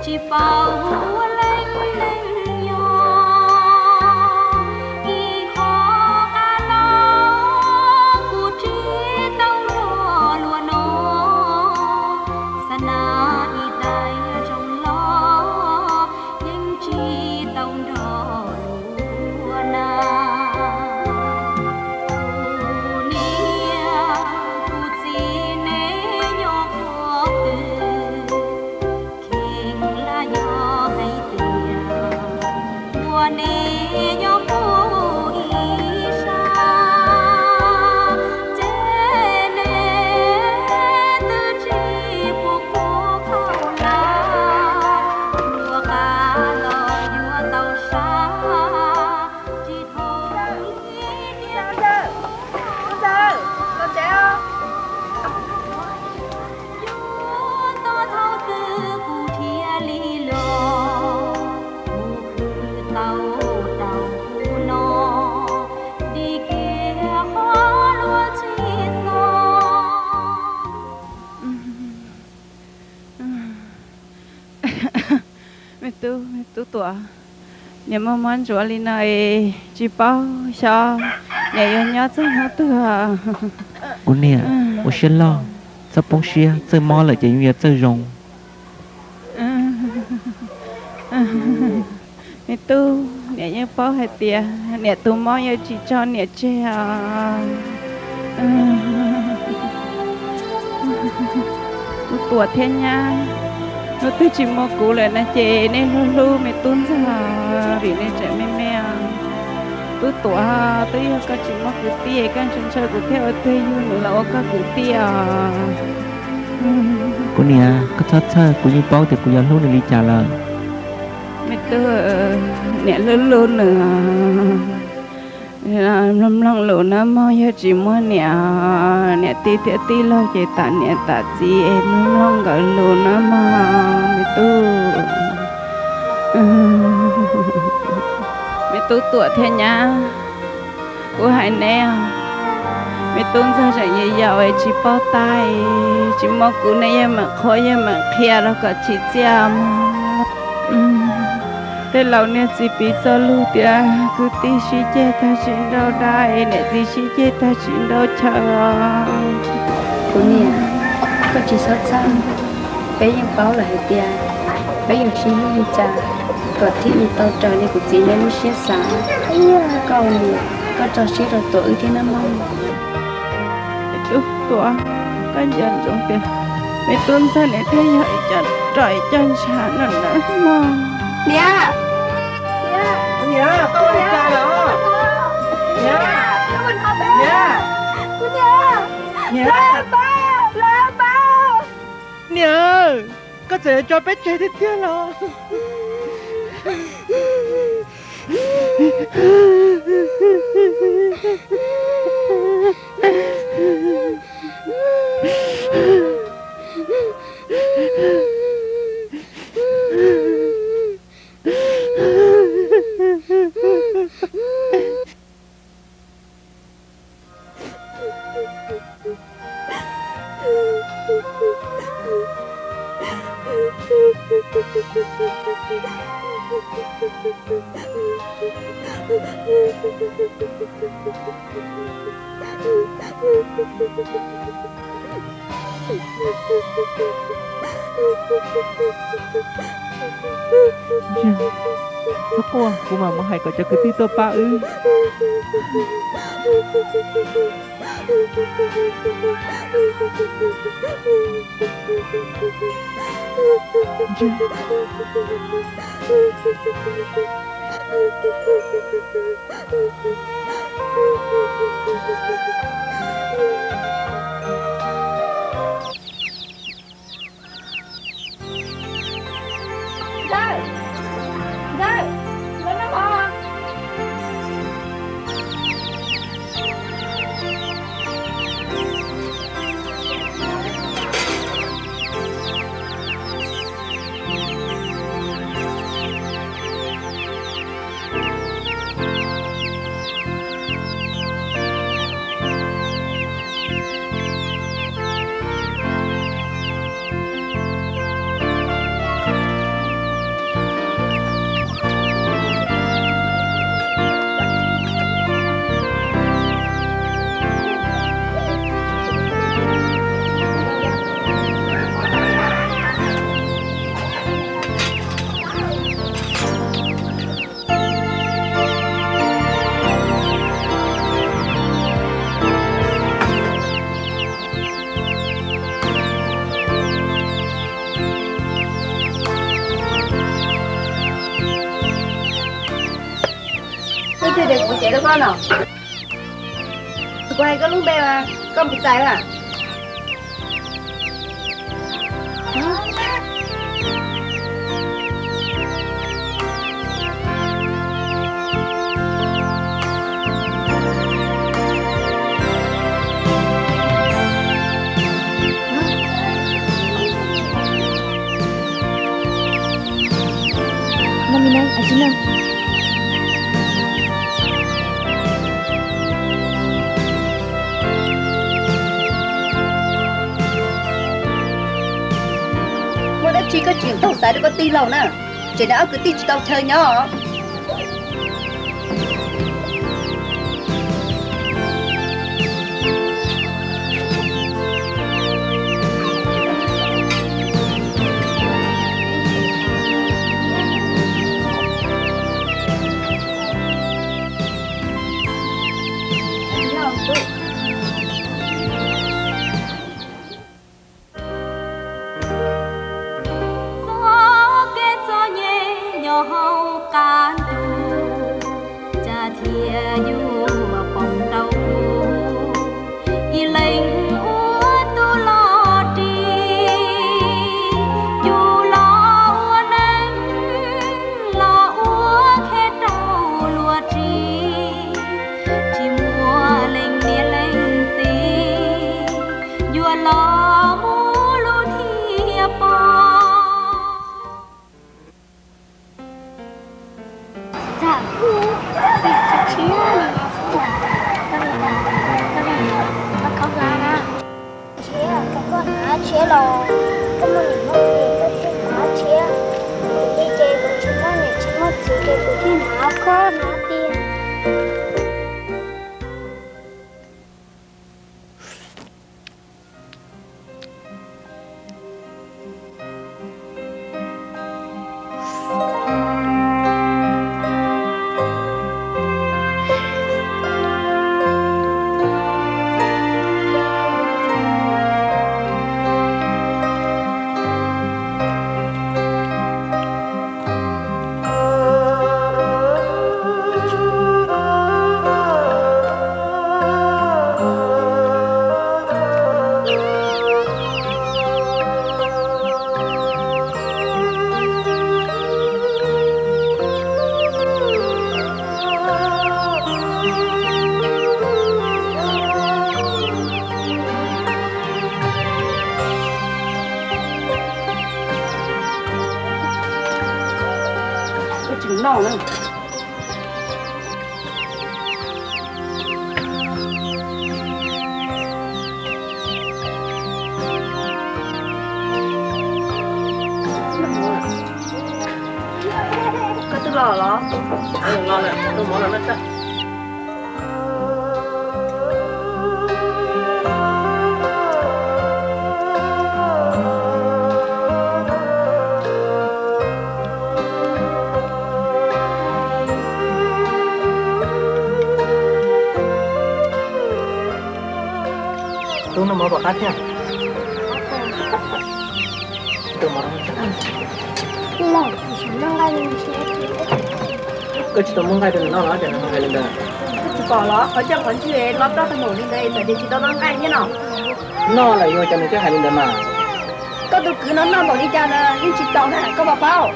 chỉ bao lênh đênh nhỏ y khó ca lo cụ trí tông rò lùa nó sa na y tay trong lo nhưng chi tông rò lùa na mẹ tu tuổi nhà mong mong chúa linh này chỉ bao sao nhà yêu nhớ rất nó thừa cô nè cô sẽ lo sắp bóng xia chơi mò lại chỉ việc chơi rồng mẹ tu nhà như bao hay tiền nhà tu mò như chỉ cho nhà chơi tu tuổi thiên nha nó tôi chỉ mò cũ lại là chị nên lu lu mẹ tuôn ra vì nên trẻ mẹ mẹ tôi tuổi tôi có chỉ mò cũ tia cái chân chơi của theo tôi yêu nữa là có cũ tia cô nè có thất thơ cô như bao thì cô giờ lúc này đi trả lời mẹ tôi nè lớn lớn nữa lâm lăng lỗ nó mò giờ chỉ mò nè tí lâu chị tạ nè tạ gì em lâm lăng gọi lỗ nó mò mẹ tu tuổi thế nhá cô hãy nè mẹ tuôn ra chẳng như giàu ấy chỉ bao tay chỉ mong cô này mà khó mà kia nó có chỉ chăm thế lâu nè chỉ bị cho lưu tia cứ tí xí chết ta xin đâu đây nè tí xí chết ta xin đâu chờ cô nè có chỉ sót sao béยังbảo là hết tia béยังchỉ lưu cha có thi tao trời này của chị nên sẽ xả câu nè có cho xí rồi tuổi thì nó mong chú tuổi cái dân trong tiền mẹ tuôn ra nè thấy vậy chân trời chân xa nó nữa mà nè Nhớ, tôi đi cha đó. Nhớ. Nhớ. Nhớ. Là ba. Nhớ. Có thể cho bé chơi tiếp theo rồi. Cô mà hay có cho cái tí tô ba ư. chơi được của chị đó con nào quay có lúc bè mà con bị chạy à Mami nang, aji nang. mua đã chỉ có chuyện tàu xài được có ti lâu nè chị đã cứ ti chỉ tàu chơi nhỏ Gió kết gió nhẹ nhỏ can tu cha thia du phòng đầu y lệnh úa tu lo đi dù lo úa nắng lo úa khét đầu lùa chỉ mua lệnh nia lệnh tì dù lo mua lu thia po Dạ, chị chia này nó không ra nè. Chia cái con hả chia lò, cái mà mình mất thì cái chuyện hả chia. Đi chơi của chúng ta này chỉ mất chỉ cái của thiên hả có hả tiền. cái chuyện nào nữa có tức lò đó Lo nè, tôi muốn là nó chắc. Tôi nó mở bọc khác nha. Tôi mở nó chắc. Lò, chị nó ngay mình chia. Cái chị tôi muốn ngay được nó nói cho nó ngay lên đây. chỉ bỏ nó ở trong quán chuyện lót đó thằng nổi lên đây tại vì chị tao đang ngay như nào Nó là vô cho nên cái hai lên đây mà. có tôi cứ nó bỏ đi cha nè nhưng chị tao nè có bảo bao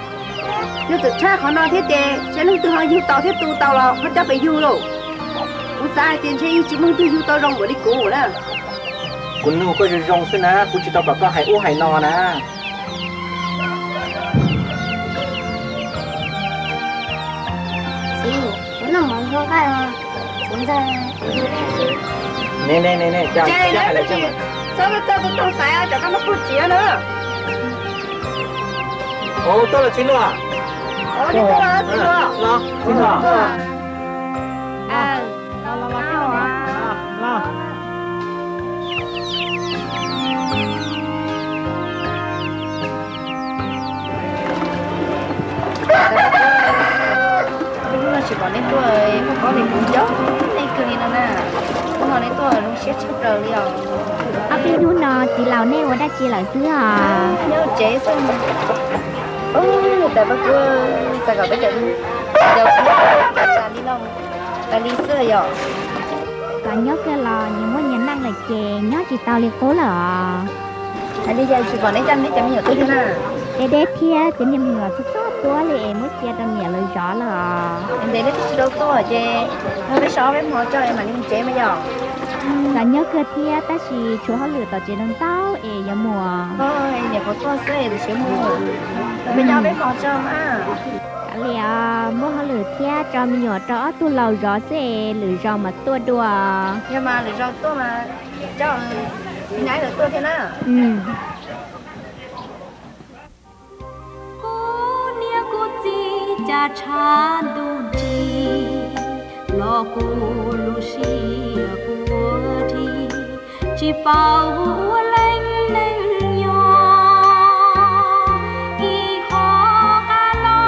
nếu tự cha khó nói thế tệ sẽ lúc từ hai du tao thế tu tao là nó chắc phải du rồi cũng sai tiền chơi chỉ mong tôi du tao rong bỏ đi cũ nè Cũng nu có rong xin á, cũng chỉ tao bảo có hai u hai no nè. Chị, nó món không khai à. Chúng ta Nè, chào chơi chào lại đấy cho chị mình. sao nó tao tao sai cho nó phút chia nữa Ồ, tôi là chín luôn à? đi qua đó chị lo Lo, chín lo. à lo sao à Lo. đúng là chỉ có đến tuổi không có thì cũng chó này cười nữa nè không có đến tuổi nó sẽ chết trời liền à phi nu nó chị lão nè và đã chị lão xứ à. nhớ chế xem người ta bắt cứ ta gọi bây giờ giờ là đi đâu ta đi xưa rồi cả nhớ cái lò nhưng mà nhận năng là chè nhớ chị tao liền cố là hãy đi ra chỉ còn đấy chân đấy chấm nhiều tôi thế nào để thia chỉ nhầm nhiều chút số tua liền mới chia trong nhà lời rõ là em để đấy đâu to hả chị nó với sáu với mò cho em mà đi chế mới giỏi cả nhớ cái thia ta chỉ chúa họ lừa tao chế nông tao giờ mùa thôi nhà có to xe thì chế mua bây giờ với mò cho mà cả lìa mua họ lừa thia cho mình nhỏ rõ tu lầu rõ xe lừa rõ mà tua đùa nhưng mà để rau to mà cho mình nãy được to thế nào cô nia cô chi cha cha du chi lo cô lu si cô thi chỉ bao lanh lanh nhỏ y khó ca lo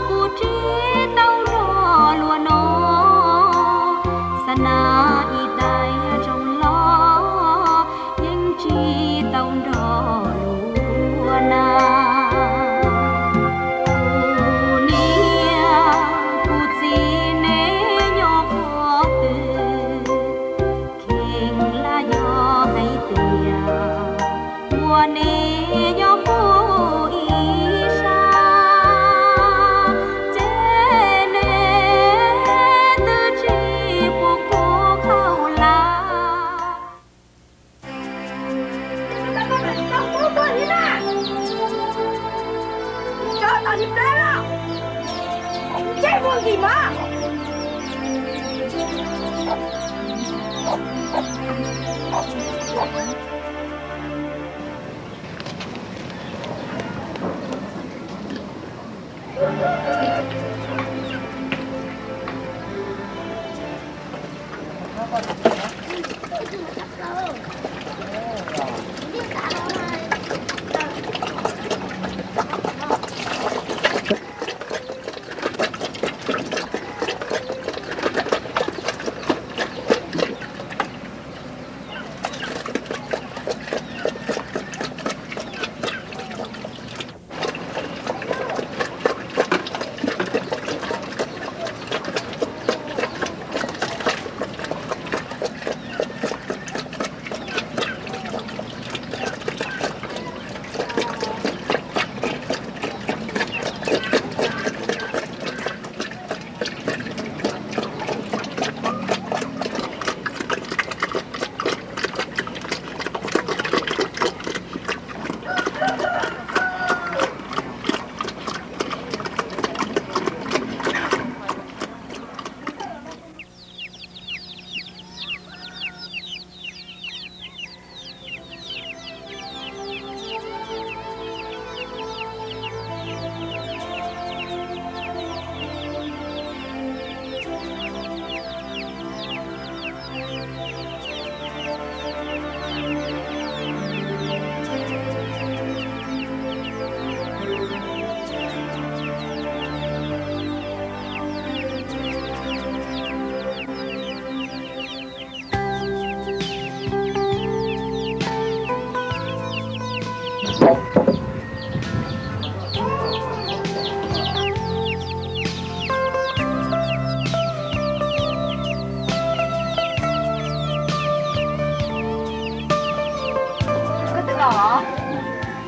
cô chi tao rò lùa nó sana y tai trong lo nhưng chi tao rò lùa na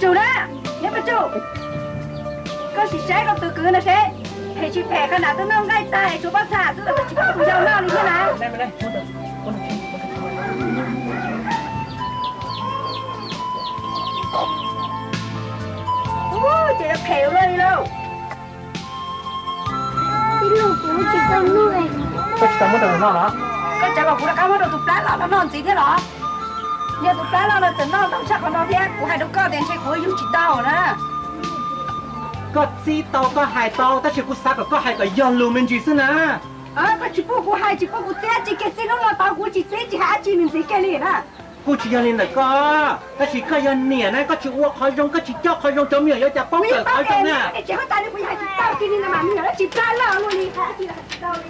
chủ đó nhớ mà chủ có chỉ sẽ có từ cứ là sẽ hệ chỉ phè khả năng tôi nông ngay tay chú bác xả tức là chỉ có cùng nhau nào đi thế nào đây đây chị đã phèo lên đâu cái lục của chị con nuôi có chỉ tao muốn được nó có chả bảo cụ đã cao mất đầu tụt lá là nó non gì thế đó giờ tụt lá là tỉnh non tao chắc là nó thế cụ hai đứa con tiền chơi của yêu chỉ đau nữa ก็ซีเตาก็หายเตาแต่เชื่อกูซักก็หายก็ย้อนลูมันจีซึ่งนะ có chỉ phụ cụ hai chỉ có cụ xe chỉ cái xe nó là tao cụ chỉ xe chỉ hai chỉ mình gì cái này nè กูจะย้อนเลยก็แต่ฉันก็ย้อนเนี่ยนะก็จะอ้วกคอยยงก็จะเจาะคอยยงจมอยู่จะป้องเกิดคอยยงน่ะ chỉ có tay nó cụ hai chỉ tao cái này là mà mình nó chỉ tao là luôn đi chỉ là tao đi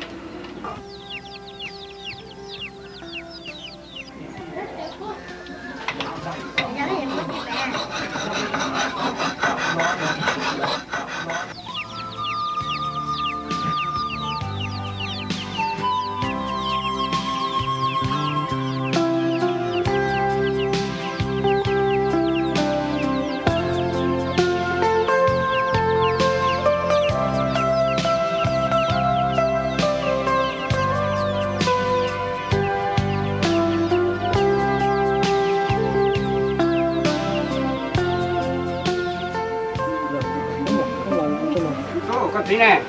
Ô, con tí này.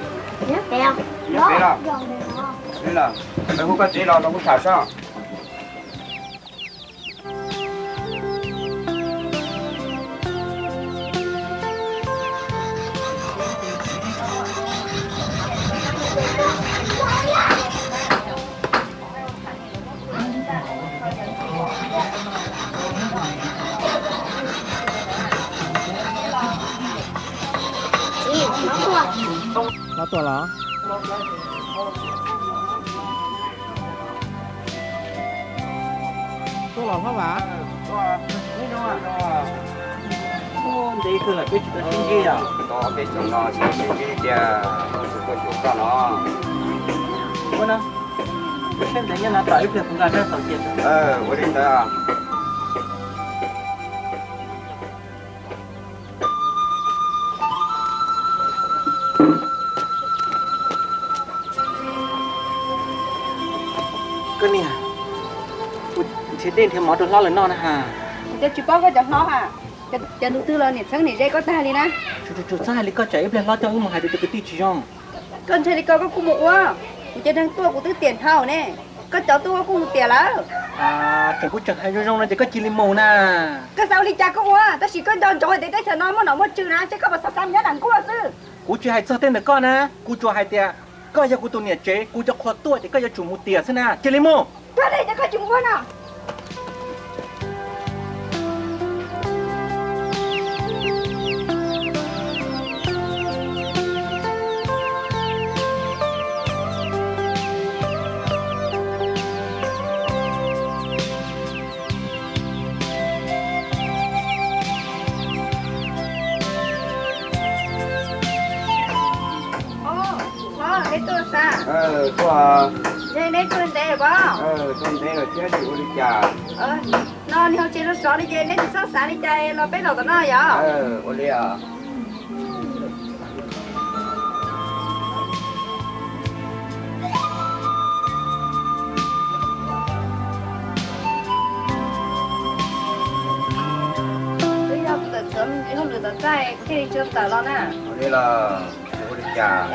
Nhớ kẹo. Nhớ kẹo đâu? Giòn này nó. Đây là, đây không con tí nào, nó cũng thả sao? Chị, nó qua. Nóตัวเหรอตัวเหรอพ่อหวา Đấy đâu à? Ô, đấyคือlà cái chuyện gì à? Có cái chỗ nó, cái kia, có chỗ cho nó. Ủa nào? Xem thấy nhân là tại việc cũng gần ra sầu tiền. Vô đi đó. Cái này à? Thế đến thì món đồ lo lên non hả? cho chú bác có cho nó à cho đầu tư lên thì sáng này dây có ta đi nè Chú sai lý có chạy lên lo cho nhưng mà hai đứa cái tí chỉ không? con chơi đi có cũng một quá cho thằng tôi cũng tư tiền thao nè có cháu tôi cũng tiền lắm À, chẳng có chẳng hay rong này chỉ có chỉ lim màu nè. cái sao đi cha có quá ta chỉ có đòn trội để thằng nói mà nó mất chữ nè chứ có mà sao tam nhớ đằng của sư Cú chỉ hay sao tên được con nè, cú cho hai tia, có giờ cú tụi nhẹ chế, cú cho khoa tuổi thì có giờ chủ một tia xem nè, chỉ lim màu. cái này cho có chúng con nào cái tôi sao Tôi đây đây tôi đây bao tôi thấy là chết thì vô đi chả. nó đi học chơi nó xóa đi chơi nên sao sáng đi chơi nó biết đâu tao nói vậy Vô đi à. bây giờ tao sớm đi không được tao chạy khi đi chơi tao lo nè Vô đi là vô đi chả.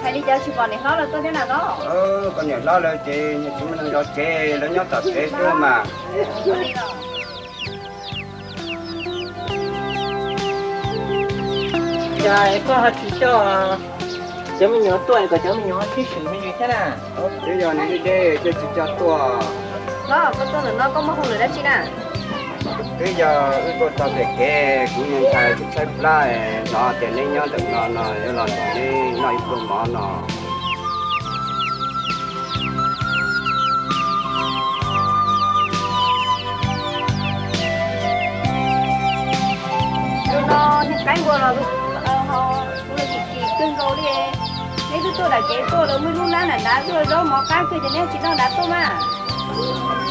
hay đi chơi chụp bọn này nó là tôi thế nào đó Con nhỏ lo là chị, chúng mình lo chê, nó nhớ tập chê cơ mà. Trời, có hai chị cho, cháu mình nhớ tuổi, còn cháu mình nhớ khi xử mình như thế nào? Bây giờ này đi chê, chê chị cho tôi. nó có tôi là nó có mất không được đấy chị nè Bây giờ cái con tao để kê, cũng như thầy thích sách lại, nó tiền nên nhớ được nó là đi, nó ít con món nó. nó cái vừa là họ là chị cưng cầu đi nếu tôi đã chế tôi là mới lúc nào là đá rồi đó mà cái kia cho nên chị nó đá tôi mà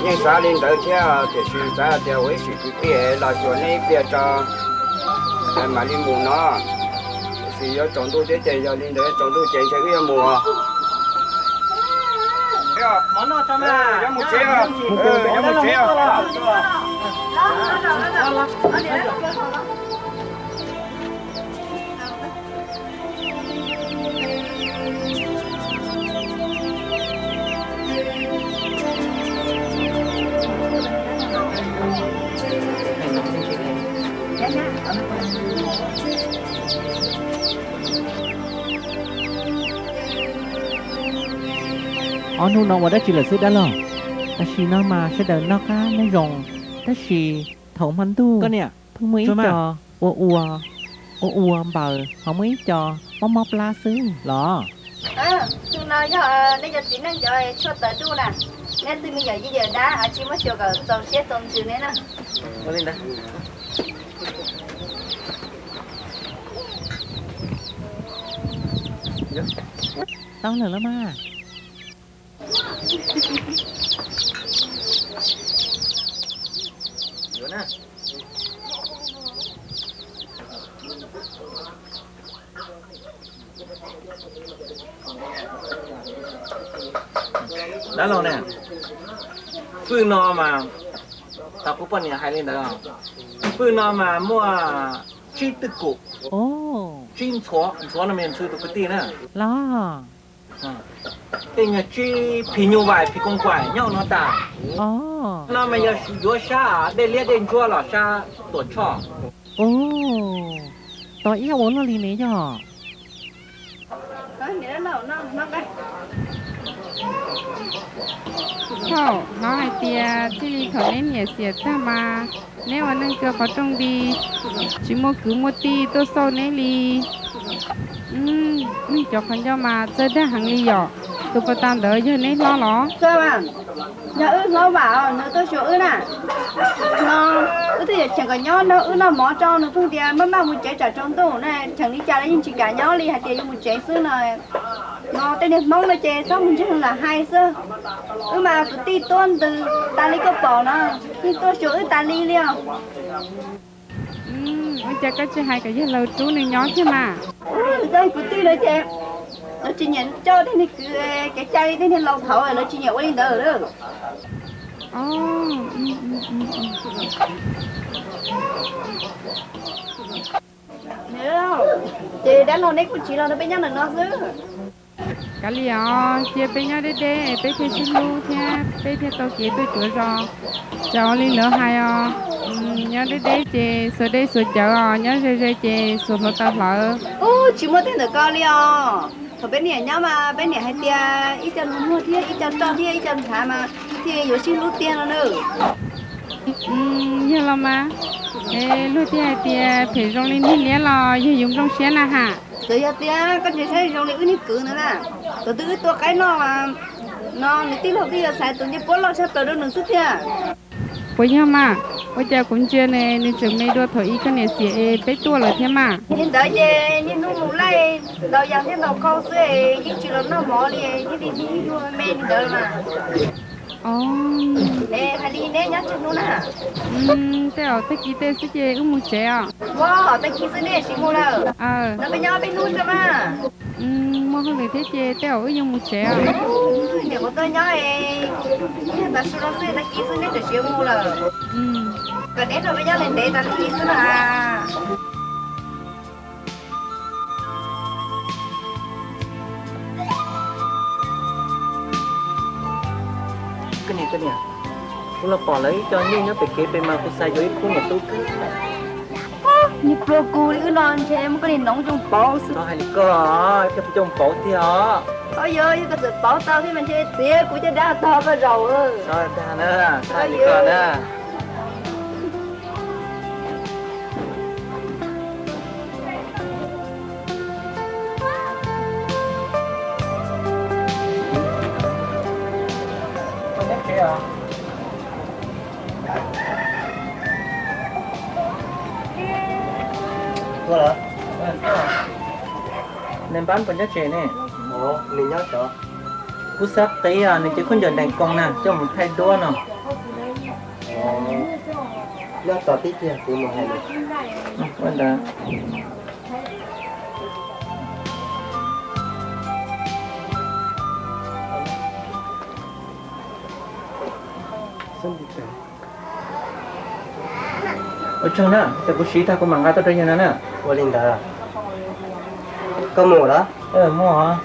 Nhưng sao lên tới theo thì sự ra theo với sự cứ kia là chỗ này kia cho mà lên mùa nó thì do chọn tôi chế giờ lên tới chọn tôi chế cái mùa. Món nào cho mà? Giống một chế à? Giống một chế à? nu nó vào đó chỉ là sự đã lo ta chỉ nó mà sẽ đợi nó cá nó rồng ta chỉ thấuมันtu Con nè, เพิ่งมือจออัวเบอร์เขามือจอมอปลาซื้อหรอ chúng nó giờ nên giờ tính nên giờ cho tới tu nè nên từ bây giờ giờ đã chỉ mới chiều cả dầu xe tôm từ nên nè có lên đây. tao lỡ lắm à Vô nè. Đã lâu nè. Phương nó mà tao cũng bọn nhà hay lên đó. Phương nó mà mua chi tư cục. ồ chim chó là mình sư tụ cái tiền nè ล้อ cái nhà chi phi nhiều vải phi con quải nhau nó ta อ๋อ nó mà giờ vừa xa để liệt đến chua là xa tổ chó โอ้ต่ออีกวนลีนี้จ่อ có nghĩa là nó đây Thảo, nó hai tia chỉ thảo nên nhẹ xỉa ta mà nếu mà nâng cơ có trong đi chỉ mua cứ mua ti tôi sau nên đi mình cho khăn cho mà chơi đã hàng đi nhỏ tôi phải tạm đỡ cho nên lo nó cơ mà nhà nó bảo nó tôi chỗ nè nó thì chẳng có nhau nó mỏ cho nó không tiền mất mà một trái trả trong tủ này chẳng đi trả lấy những chỉ cả nhau đi hạt tiền cho một trái xưa này nó tên đẹp mong là chè xong mình chứ là hai xưa mà cứ ti tuôn từ ta lấy cái bỏ nó nhưng tôi chỗ ta đi liền ôi cha cái chơi hai cái gì lâu chú này nhỏ chứ mà đây cứ ti lấy chè nó chỉ nhận cho thế này cứ cái chai thế này lâu thấu rồi nó chỉ nhận qua lên đó rồi nếu chị đã lâu nãy của chị là nó bên nhau là nó chứ cái gì chị bên nhau đấy đấy bên kia xin lu thế bên kia tao kia tôi chữa rồi cho lên nữa hai nhớ đấy chị số đây số chợ nhớ rồi chị số nó tao lỡ chỉ mua tiền được con đi ở bên này nhá mà bên này hay tiền ít chân mua tiền ít chân cho tiền ít chân thả mà thì có xin lút tiền nó nữa như là mà lút tiền thì phải rong lên đi liền lo giờ dùng trong xe nè hả từ giờ tiền có thể thấy rong lên cái cứ nữa nè từ từตัวcái nó mà nó tí lúc đi xài từ những bốn lọ sắp tới đâu nữa sức tiền bây giờ mà bây giờ cũng chưa này nên chuẩn bị đua thổi cái này sẽ bé tua rồi thế mà nhìn đợi về nhìn nó mù lại đầu giờ thế đầu câu sẽ những chuyện nó mỏ đi những đi đua men đợi mà hay đi nè nhá chừng nữa nè thế ở thế kia thế sẽ mua chè à wow tay kia sẽ nè xí mua đâu nó bên nhau bên luôn cơ mà mua hơn thế chè thế ở dùng mua chè à nếu có tôi nhớ ta số đó sẽ tay kia sẽ nè để xí mua đâu còn nếu nó bên nhau lên để ta kia sẽ là cái này tôi là bỏ lấy cho như nó phải kế bên mà tôi xài dưới khuôn mà tôi cứ như pro cô cứ non cho em có đi nóng trong bó nó hay là cơ cho trong bổ thì họ có giờ cái sự bó tao thì mình chơi tía của chơi đá to vào rồi rồi ta nữa sai đi còn nữa Có hả? nên bán phần giá trị này Mình nhớ sợ. cú sắc tí này chỉ con giờ đèn con nè cho mình thay đua nào Nhớ sợ tí kia của mình hay này. quên đã Xin đi cả. ở trong đó thì cú sĩ ta cũng mang ra tới đây như nè Qua lên đó. Có mùa đó. mua hả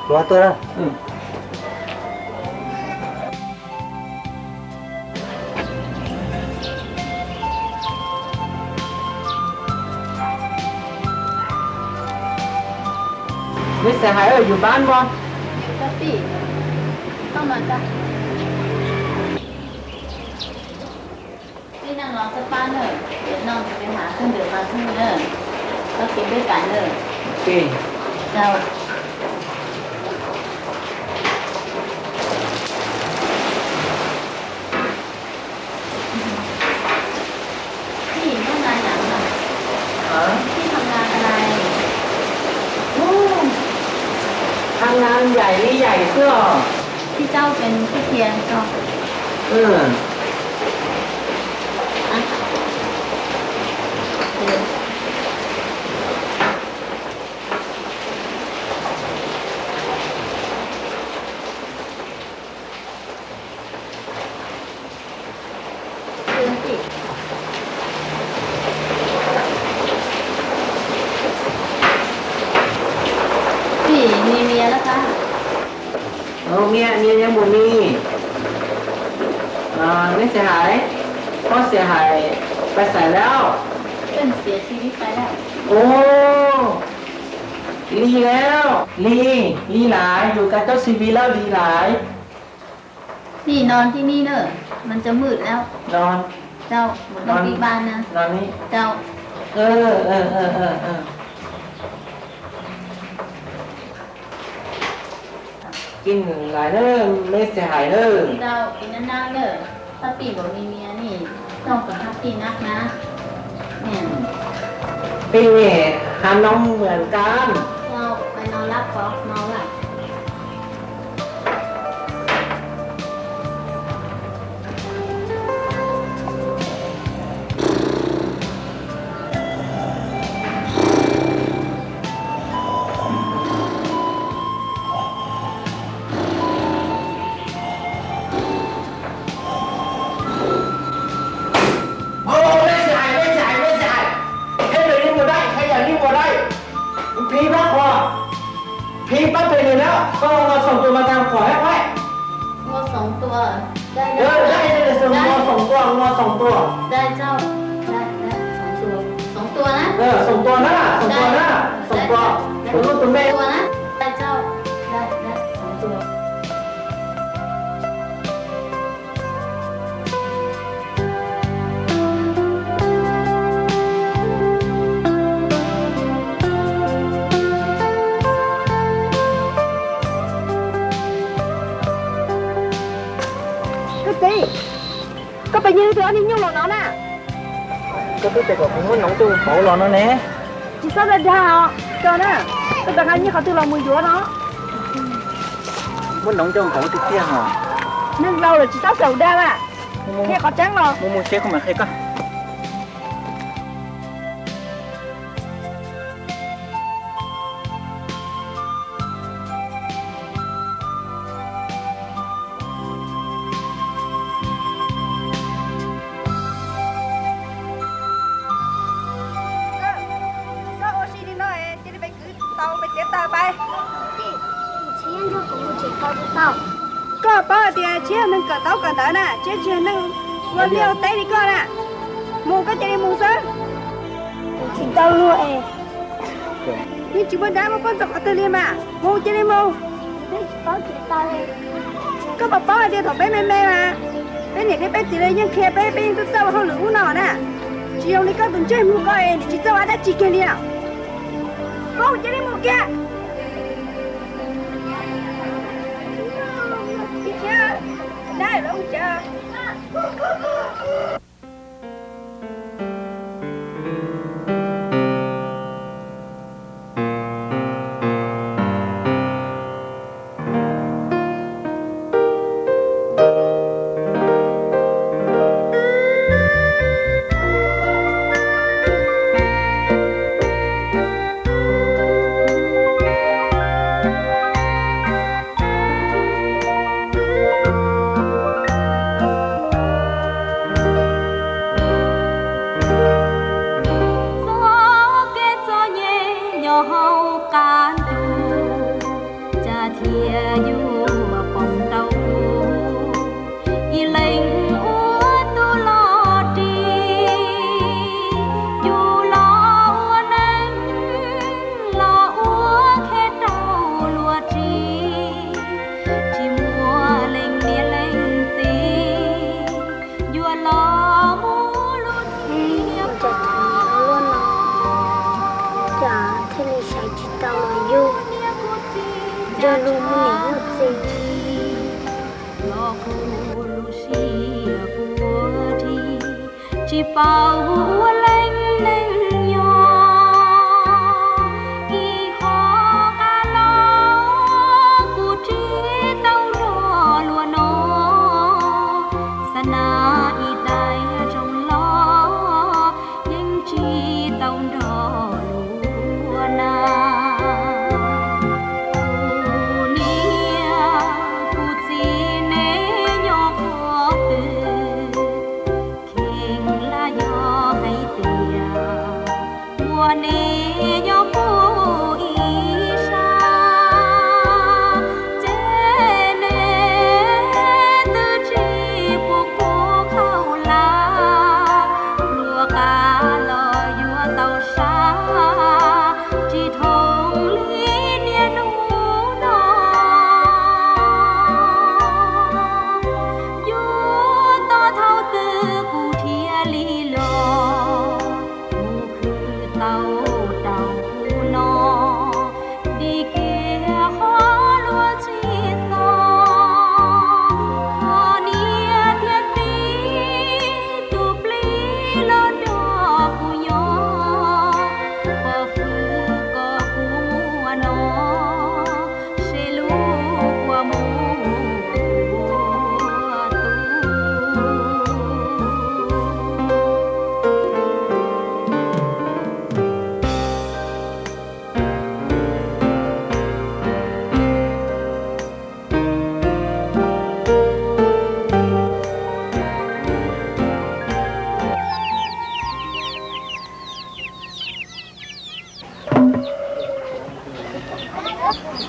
Mùa tôi đó. mấy xe hải ở dù bán không tapi không mà ta đi năng nó sẽ bán nữa để nó sẽไปหาเครื่องดื่มมาที่นี่เนอะแล้วกินด้วยกันเนอะ ok เจ้าพี่ทำงานอย่างไร hả พี่ทำงานอะไร ทำงานใหญ่นี่ใหญ่เสื้อ พี่เจ้าเป็นพี่เทียนก็ ừ อ่ะเดี๋ยวเดือนสิ à ยแล้วค่ะ เมียยังบ่มีไม่เสียหายเพราะเสียหายไปใส่แล้ว เป็นเสียชีวิตไปแล้ว โอ้ลีแล้วลีหลายอยู่กับเจ้าซีวีแล้วลีหลาย นี่นอนที่นี่เนอะมันจะมืดแล้ว นอน เจ้าหมดต้องที่บ้านนะ นอนนี่ เจ้า เออกินหลายเด้อไม่เสียหายเด้อ เจ้ากินนานๆเนอะถ้าปีบอกมีเมียนี่ต้องกับทับปีนักนะเนี่ย ปีนี้หาน้องเหมือนกัน เจ้าไปนอนรับก่อนนอนหลับ โอ้ไม่เสียหายให้เดี๋ยวนี้หมดได้ให้อย่างนี้หมดได้พีมากกว่าพีปั๊บไปเลยแล้วก็มาส่งตัวมาตามขอให้ไว้ งัวสองตัวได้ ได้ส่งตัวส่งตัว ได้เจ้าได้สองตัวนะ ส่งตัวหน้าส่งตัวลูกตัวแม่ ตัวนะได้เจ้าได้สองตัว có bao nhiêu thứ anh nhung là nó nè có biết cái cũng muốn nóng tôi khổ lo nó nè chỉ sao là đào cho nè tôi cần anh như họ từ lòng mùi dúa nó muốn nóng cho khổ thì kia hả nên lâu rồi chỉ sao sầu đa à kia có trắng rồi mua xe không mà khai có có bao tiền chia nên cả tao cả đó nè chia nên vừa liêu tay đi con nè mua cái chơi mua sớm chỉ tao luôn em nhưng chỉ muốn đá một con dọc ở từ liêm mà mua chơi đi mua có chỉ tao lên có bà bao tiền thọ bé mê mà bé này cái bé chỉ lấy những kia bé tôi sao không lũ nào nè chỉ ông đi có tuần chơi mua coi em chỉ sao đã chỉ kia đi nào mua chơi đi mua kia đây là ông chờ chỉ bao lênh lênh nhỏ y khó ca lo cụ trí tao rò lùa nó sana y tai trong lo nhưng chỉ tao rò lùa na cụ nia cụ chỉ nế nhỏ khó từ do hay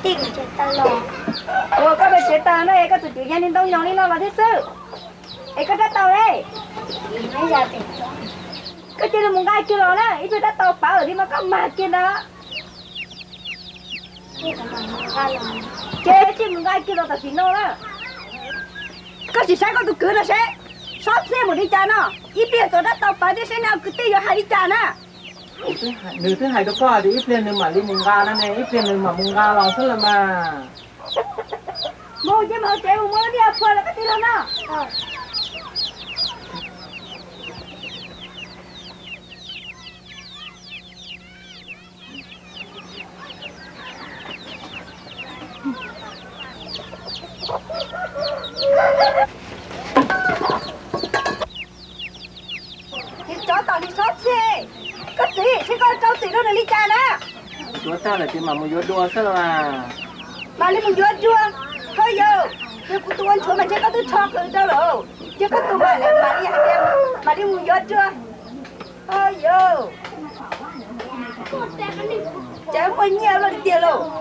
Tìm chết ta lò. Ủa có bị chết tao nó ấy có tụi gia đình đông nhóm đi lo là thế sự. Ấy có đất tàu đây. Mấy giờ tỉnh rồi. Cái chuyện là một gai kia đó nè, ít tôi đất tàu phá ở đi mà có mà kia đó. Chị có mà ra lòng. Chế chứ một gai kia đó là xin nó đó. Có chỉ sai có tụi cứ là sẽ. Sót xe một đi cha nó. Ít tiền tôi đất tàu phá thì sẽ nào cứ tiêu vô hai đi cha nè. nữ thứ hai đó có thì ít lên nhưng mà đi mùng ga này ít lên nhưng mà mùng ga lòng thế là mà Mua chứ mà chế một mua đi à phơi là cái tiền đó. Thì chó tao đi sót xe. Cái gì? Chứ con cháu tỷ đâu là đi cha nè. chúa ta là tiền mà mua đua thế là mà Bà lên một vô chưa? Thôi vô. Chứ của tôi ăn chúa mà chứ có tôi chọc ở đâu đâu. Chứ có tôi mà đi hạt em. Bà đi một vô chưa? Thôi vô. Chả có nhiều luôn tiền luôn.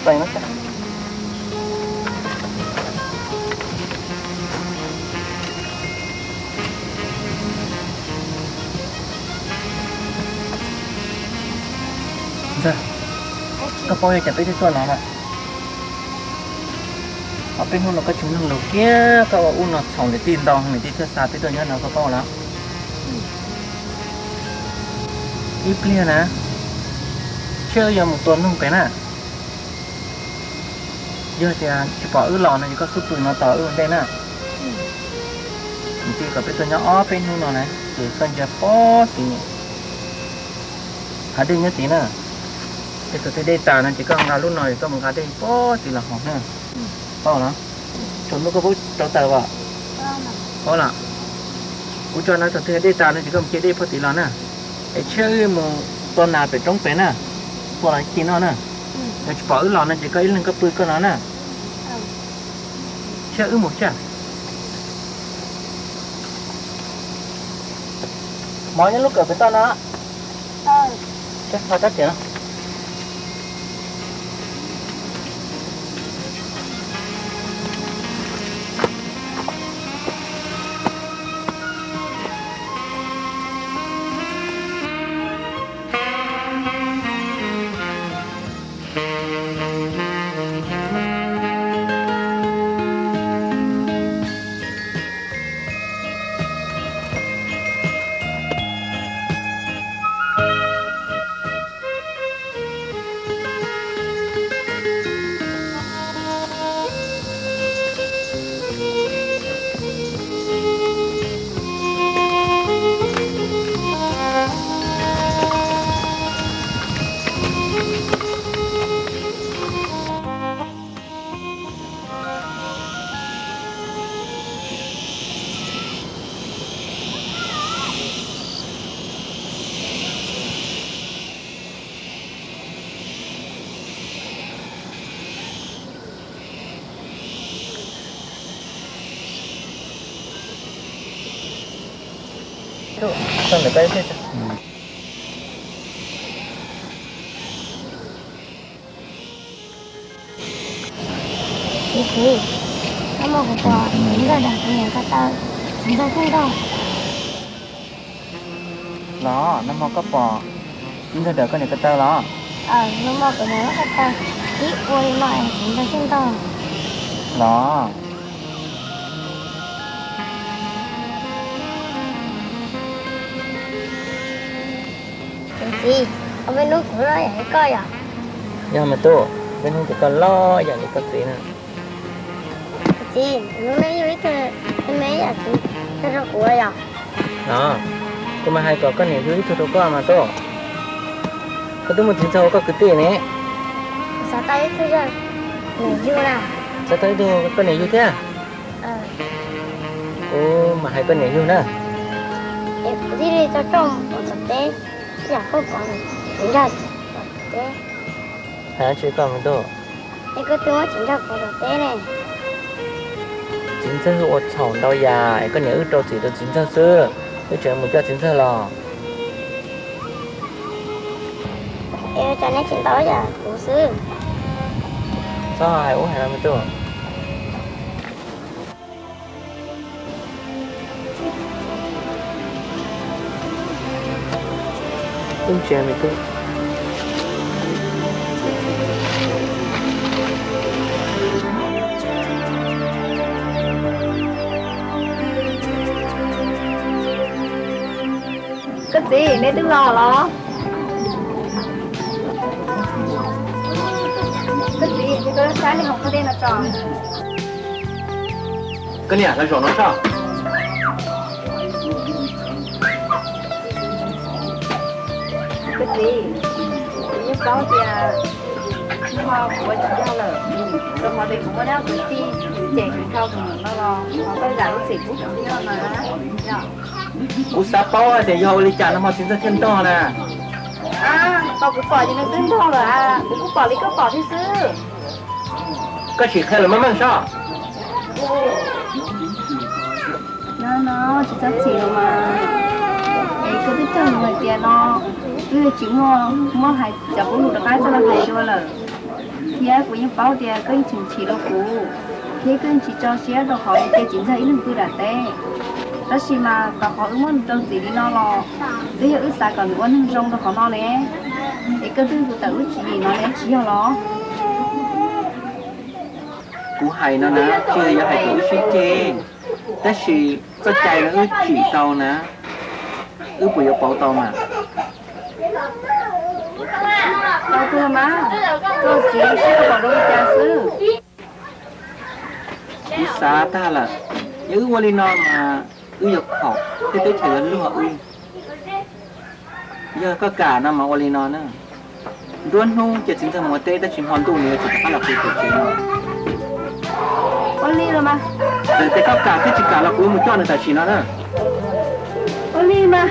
Vậy nó chắc giờ các bố chẳng tới cái xuân nào mà ở bên hôm nó có chúng thằng đầu kia các bạn uống nó sống để tin đòn mình đi chơi xa tới tôi nhớ nó có bao lắm ít lia nè chơi giờ một tuần không cái nè giờ thì chỉ bỏ ứ lò này có số tuổi nó tỏ ứ đây nè mình chỉ có biết tôi nhỏ bên hôm nó này thì cần giờ bỏ thì hả đi nhớ tí nè thì tôi thấy đây tà nó chỉ cần là lúc này có một cái đây bỏ thì là hỏng nè bỏ nó chuẩn nó có bút trâu tờ vào bỏ là cú cho nó tôi thấy đây tà nó chỉ cần chơi đây bỏ tí là nè để chơi một tuần nào phải trống phải nè bỏ lại tí nó nè để bỏ ứ lò này chỉ có ít lên cái bươi con nó nè chơi ứ một chả mọi những lúc ở bên tao nó chắc phải chắc tiền xong rồi cái thế Chị, nó một cái bò, chúng ta đặt nhà cái tao, chúng ta không đâu. đó nó mau cấp bò chúng ta đợi cái này cái tơ đó Nó một cái nó cái tao, ít ôi lại, chúng ta không đâu. đó Chị, ở bên nước của nó vậy coi à? nhưng mà tôi bên không có loอย่างนี้ก็สินะ Chị, nó lấy với cái mấy à chị, cái đó của à? đó tôi mà hay có cái này dưới tôi có mà tôi có tôi một chính sau có cái tiền này Sao tay thế rồi? Này chưa nào? sao tới tôi cái này như thế à ô mà hay cái này như nữa Em đi đi cho trong một tập tế, dạ không còn chính ra tế. hả chỉ còn một tôi Em cứ tưởng chính ra một tập tế này. chính xác ở chồng đau già cái này ở đâu chỉ được chính xác xưa cái chuyện một cho chính xác lò Em cho nó chính tối giờ cụ sư. sao hay uống hay làm tôi không chuyện mình tôi cái gì nên tôi lo lo cái gì thì tôi sáng đi học cái đây là trò cái này là rổ nó sao cái gì như có thì hoa của chị giao lờ rồi mà mình cũng có đeo cái chi trẻ cái khâu thì nó lo họ tới giải nó xịt cũng chẳng nhớ mà cú sáp bao thì vô lý trả nó mà chính xác thiên to nè tao cũng bỏ cho nó tính thôi là cũng bỏ đi có bỏ thì xứ cái chỉ khai là mấy sao nó chỉ rất chiều mà ấy cứ biết chừng người tiền nó cứ chỉ mua hay chả có đủ được cái cho nó hay cho là thì của những bao tiền cứ chỉ đâu cũ thế cứ chỉ cho xe đồ họ cái chính ra ít lần cứ đặt té đó xí mà cả họ ứng muốn trong gì đi nó lo bây giờ ước xài còn muốn hơn trong đó họ lo nè ấy cứ tư tự ước chỉ gì nó nè chỉ họ lo cú hay nó nè chơi giờ hay cú xí chêแต่สิก็ใจแล้วchỉ tàu nè bùi bảo tàu mà tao thưa má tôi chỉ sẽ bỏ đâu cha sư cú xá ta là nhớ qua đi non mà dục học thế tới thời luôn họ giờ có cả năm mà qua đi non nữa luôn không chỉ chính là một tết đã chìm hoàn tu nữa chỉ có là cái chuyện gì con ly rồi mà rồi thế có cả thế chỉ cả là cuối một cho nên tài chỉ nó nữa con ly mà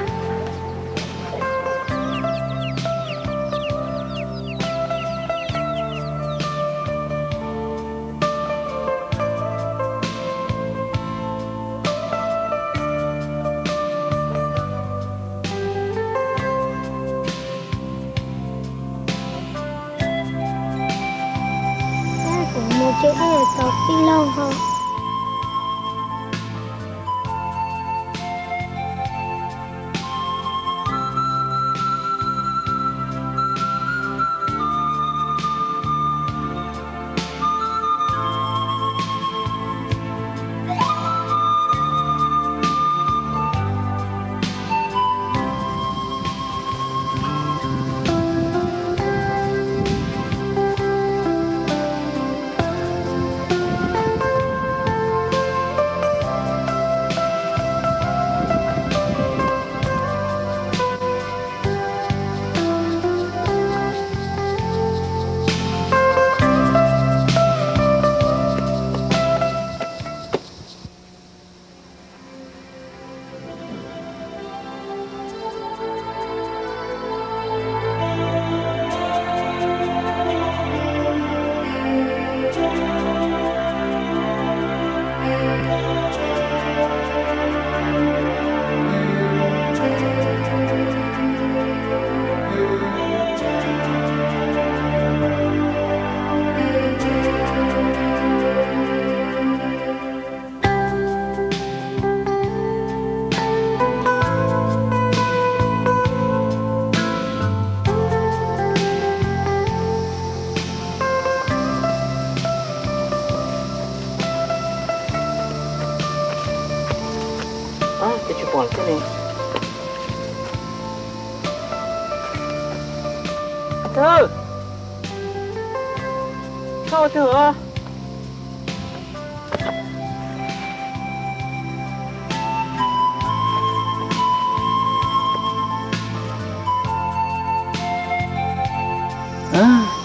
Một chữ là tao đi lâu không? thơ sao thơ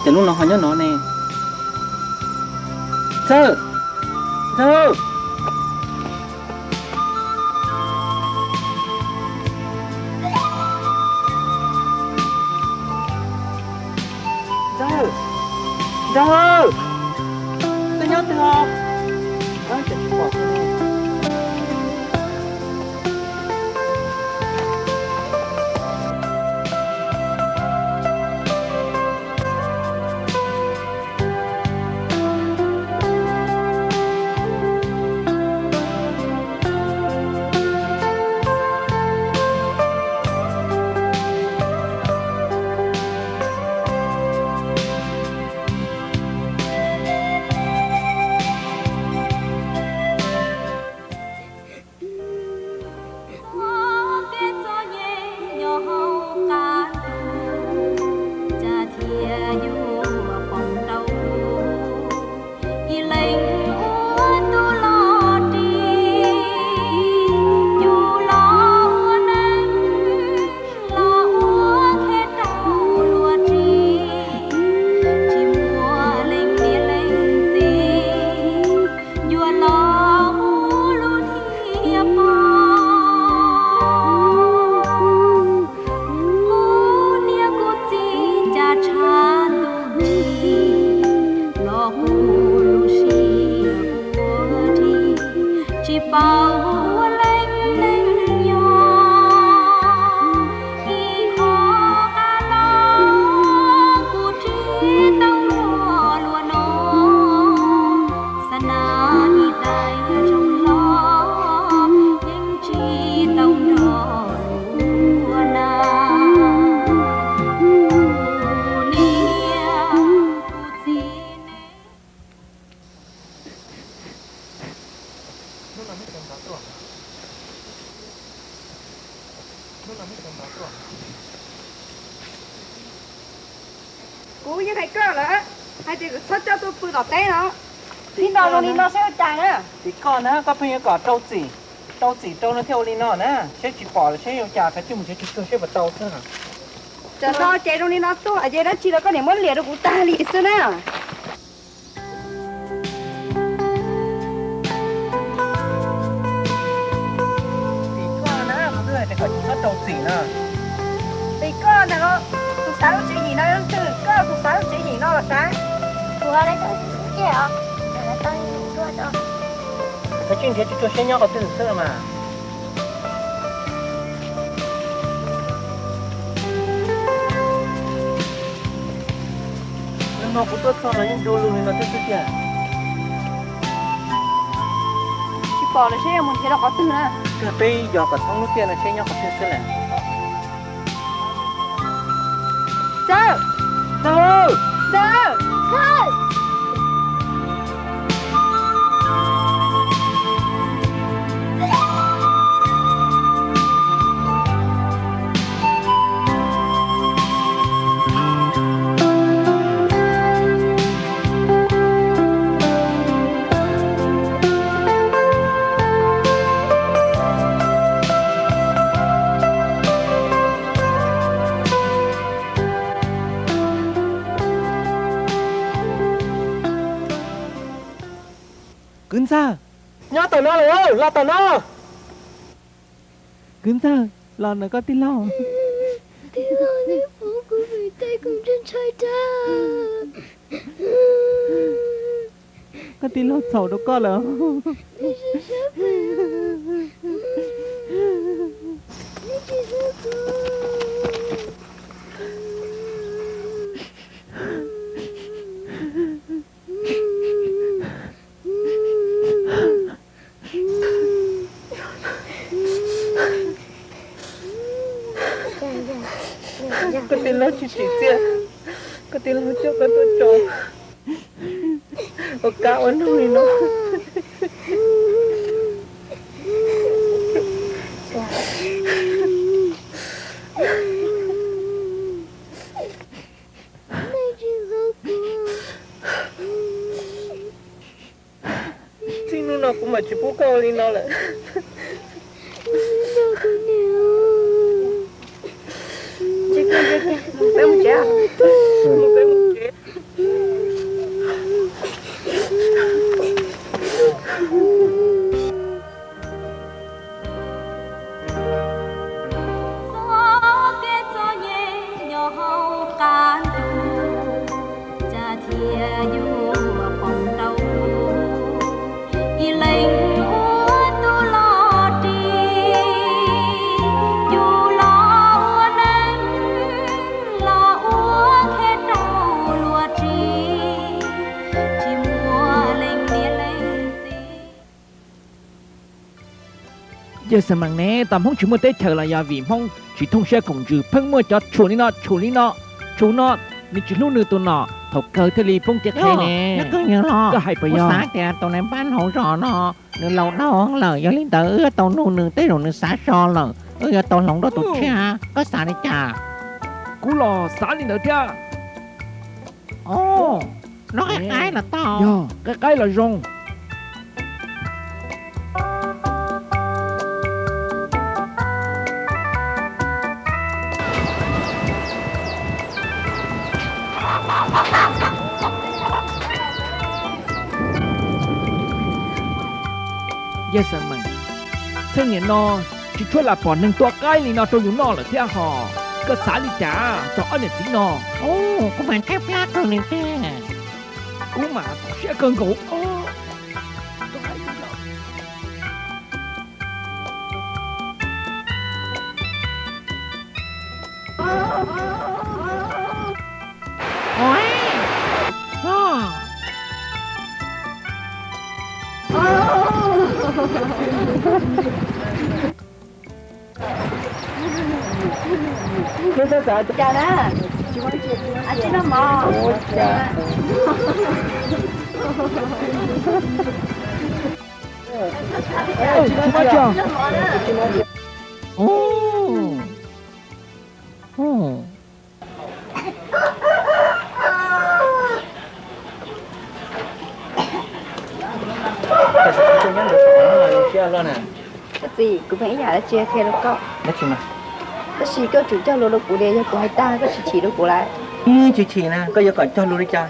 chẳng lúc nào họ nhớ nó nè thơ thơ thơ thơ tôi nhớ thơ chẳng chịu bỏ thơ cú như thầy cơ là hai thì xuất cho tôi bự đỏ té nó đi đâu rồi đi nó sẽ chạy nữa thì con á có phải có trâu chỉ trâu nó theo đi nó nè sẽ chỉ bỏ là sẽ yêu trà cái chứ mình sẽ bắt trâu thôi hả chờ nó chạy rồi đi nó tôi ở đây nó chỉ là có điểm mất liệt được cũng ta liệt xưa nè thì con á không biết là có chỉ có trâu chỉ nè thì con là nó tôi sáng chỉ gì nó từ con tôi sáng chỉ gì nó là sáng Ủa đấy tôi chứ ạ. Để tôi tôi cho. cái chuyện thế cho xe nhau có từ xưa mà nhưng nó cũng tốt hơn là những đồ luôn nó tốt chứ chỉ bỏ là xe mình thấy nó có từ nữa cái bây giờ cả thằng lúc kia là xe nhau có từ xưa này chờ đâu chờ Thôi. Cứng sao nhớ tao nó rồi lo tao nó cứng sao lo nó có tin lo Thì rồi thì bố của người Tây cùng trên trời ta. có tin lo sầu đâu có lỡ Đi sẽ sắp về. Đi chỉ sắp về. có tin lo chỉ chia có tin lo cho con tôi tròn ở cao ở nuôi nó chỉ bố câu đi nó là chị cứ bé một trẻ gió kết gió nhẹ nhỏ can tu cha thia yêu phòng đầu y lấy úa tu lo đi dù lo nắng lo úa hết đầu lúa chi chỉ mùa lên nia lên gì giờ sao mà nè tạm không chỉ một tết chờ là nhà vì không chỉ thông xe cùng chữ phân mua cho chủ lý nó你只路呢ตัวเนาะถกเกิดทะเลพงจะแค่แน่ nó cứ như lo ก็ให้ไปยอ sáng thì tàu này bán hậu rõ nó nửa lâu đó là do linh tử tàu nô nửa tới rồi nửa xả so là tàu lòng đó tụt cha có xả đi chả กูรอสารนี่เด้อเจ้า ô nó cái là tao ย่อใกล้ๆละรง yes mà thế nhỉ nó chỉ cho là bỏ nâng tua cái này nó tôi dùng nó là thế hò cái xã đi trả cho anh này chính nó ô có bạn kép lát rồi nè cha cú mà sẽ cơn cũ ôi chào đó anh chị nó mò ô ô tôi nhớ được nó là chia luôn nè cái gì cũng phải nhà đã chia khe nó có nó chỉ mà cái gì có chủ cho lô của đề cho của hai ta có chỉ được của lại chị nè có giờ còn cho luôn đi cha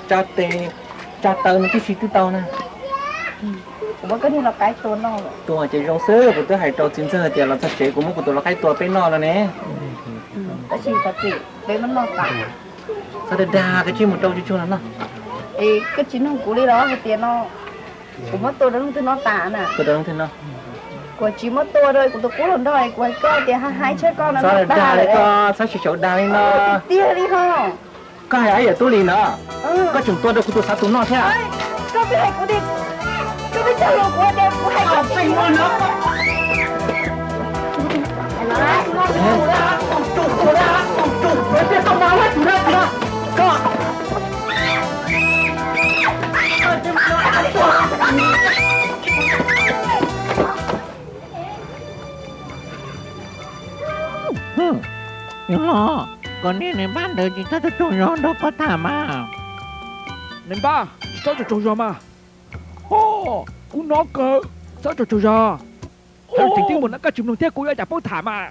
tơ nó cái gì tư tao nè cũng có như là cáiตัวnóตัวchỉ rong sơ của tôi hay trâu chín sơ thì là thật chế của mình của tôi là cáiตัวbên nó là nè cái gì với nó nó cả sao để đa cái chi một trâu chú nó ê cái chính nó của đi đó cái tiền nó cũng mất tôi đó nó tả nè tôi đâu thế nó của chỉ mất tôi rồi của tôi cố lần rồi của con thì hai chết con sao để đa đấy co sao chỉ chỗ đa lên nó tia đi ho có ai ấy ở tôi liền nữa có chúng tôi đâu của tôi sao tôi nó thế à có biết hay của đi có biết sao của đem của hay của tình con nó nhưng lo còn đi này bán đời chỉ ta trồng gió đâu có thảm à nên ba sao cho trâu giò mà ô cú nó cơ sao cho trâu giò sao chính tiếng một nó cái chim đồng thiết cú đã chả bao thả mà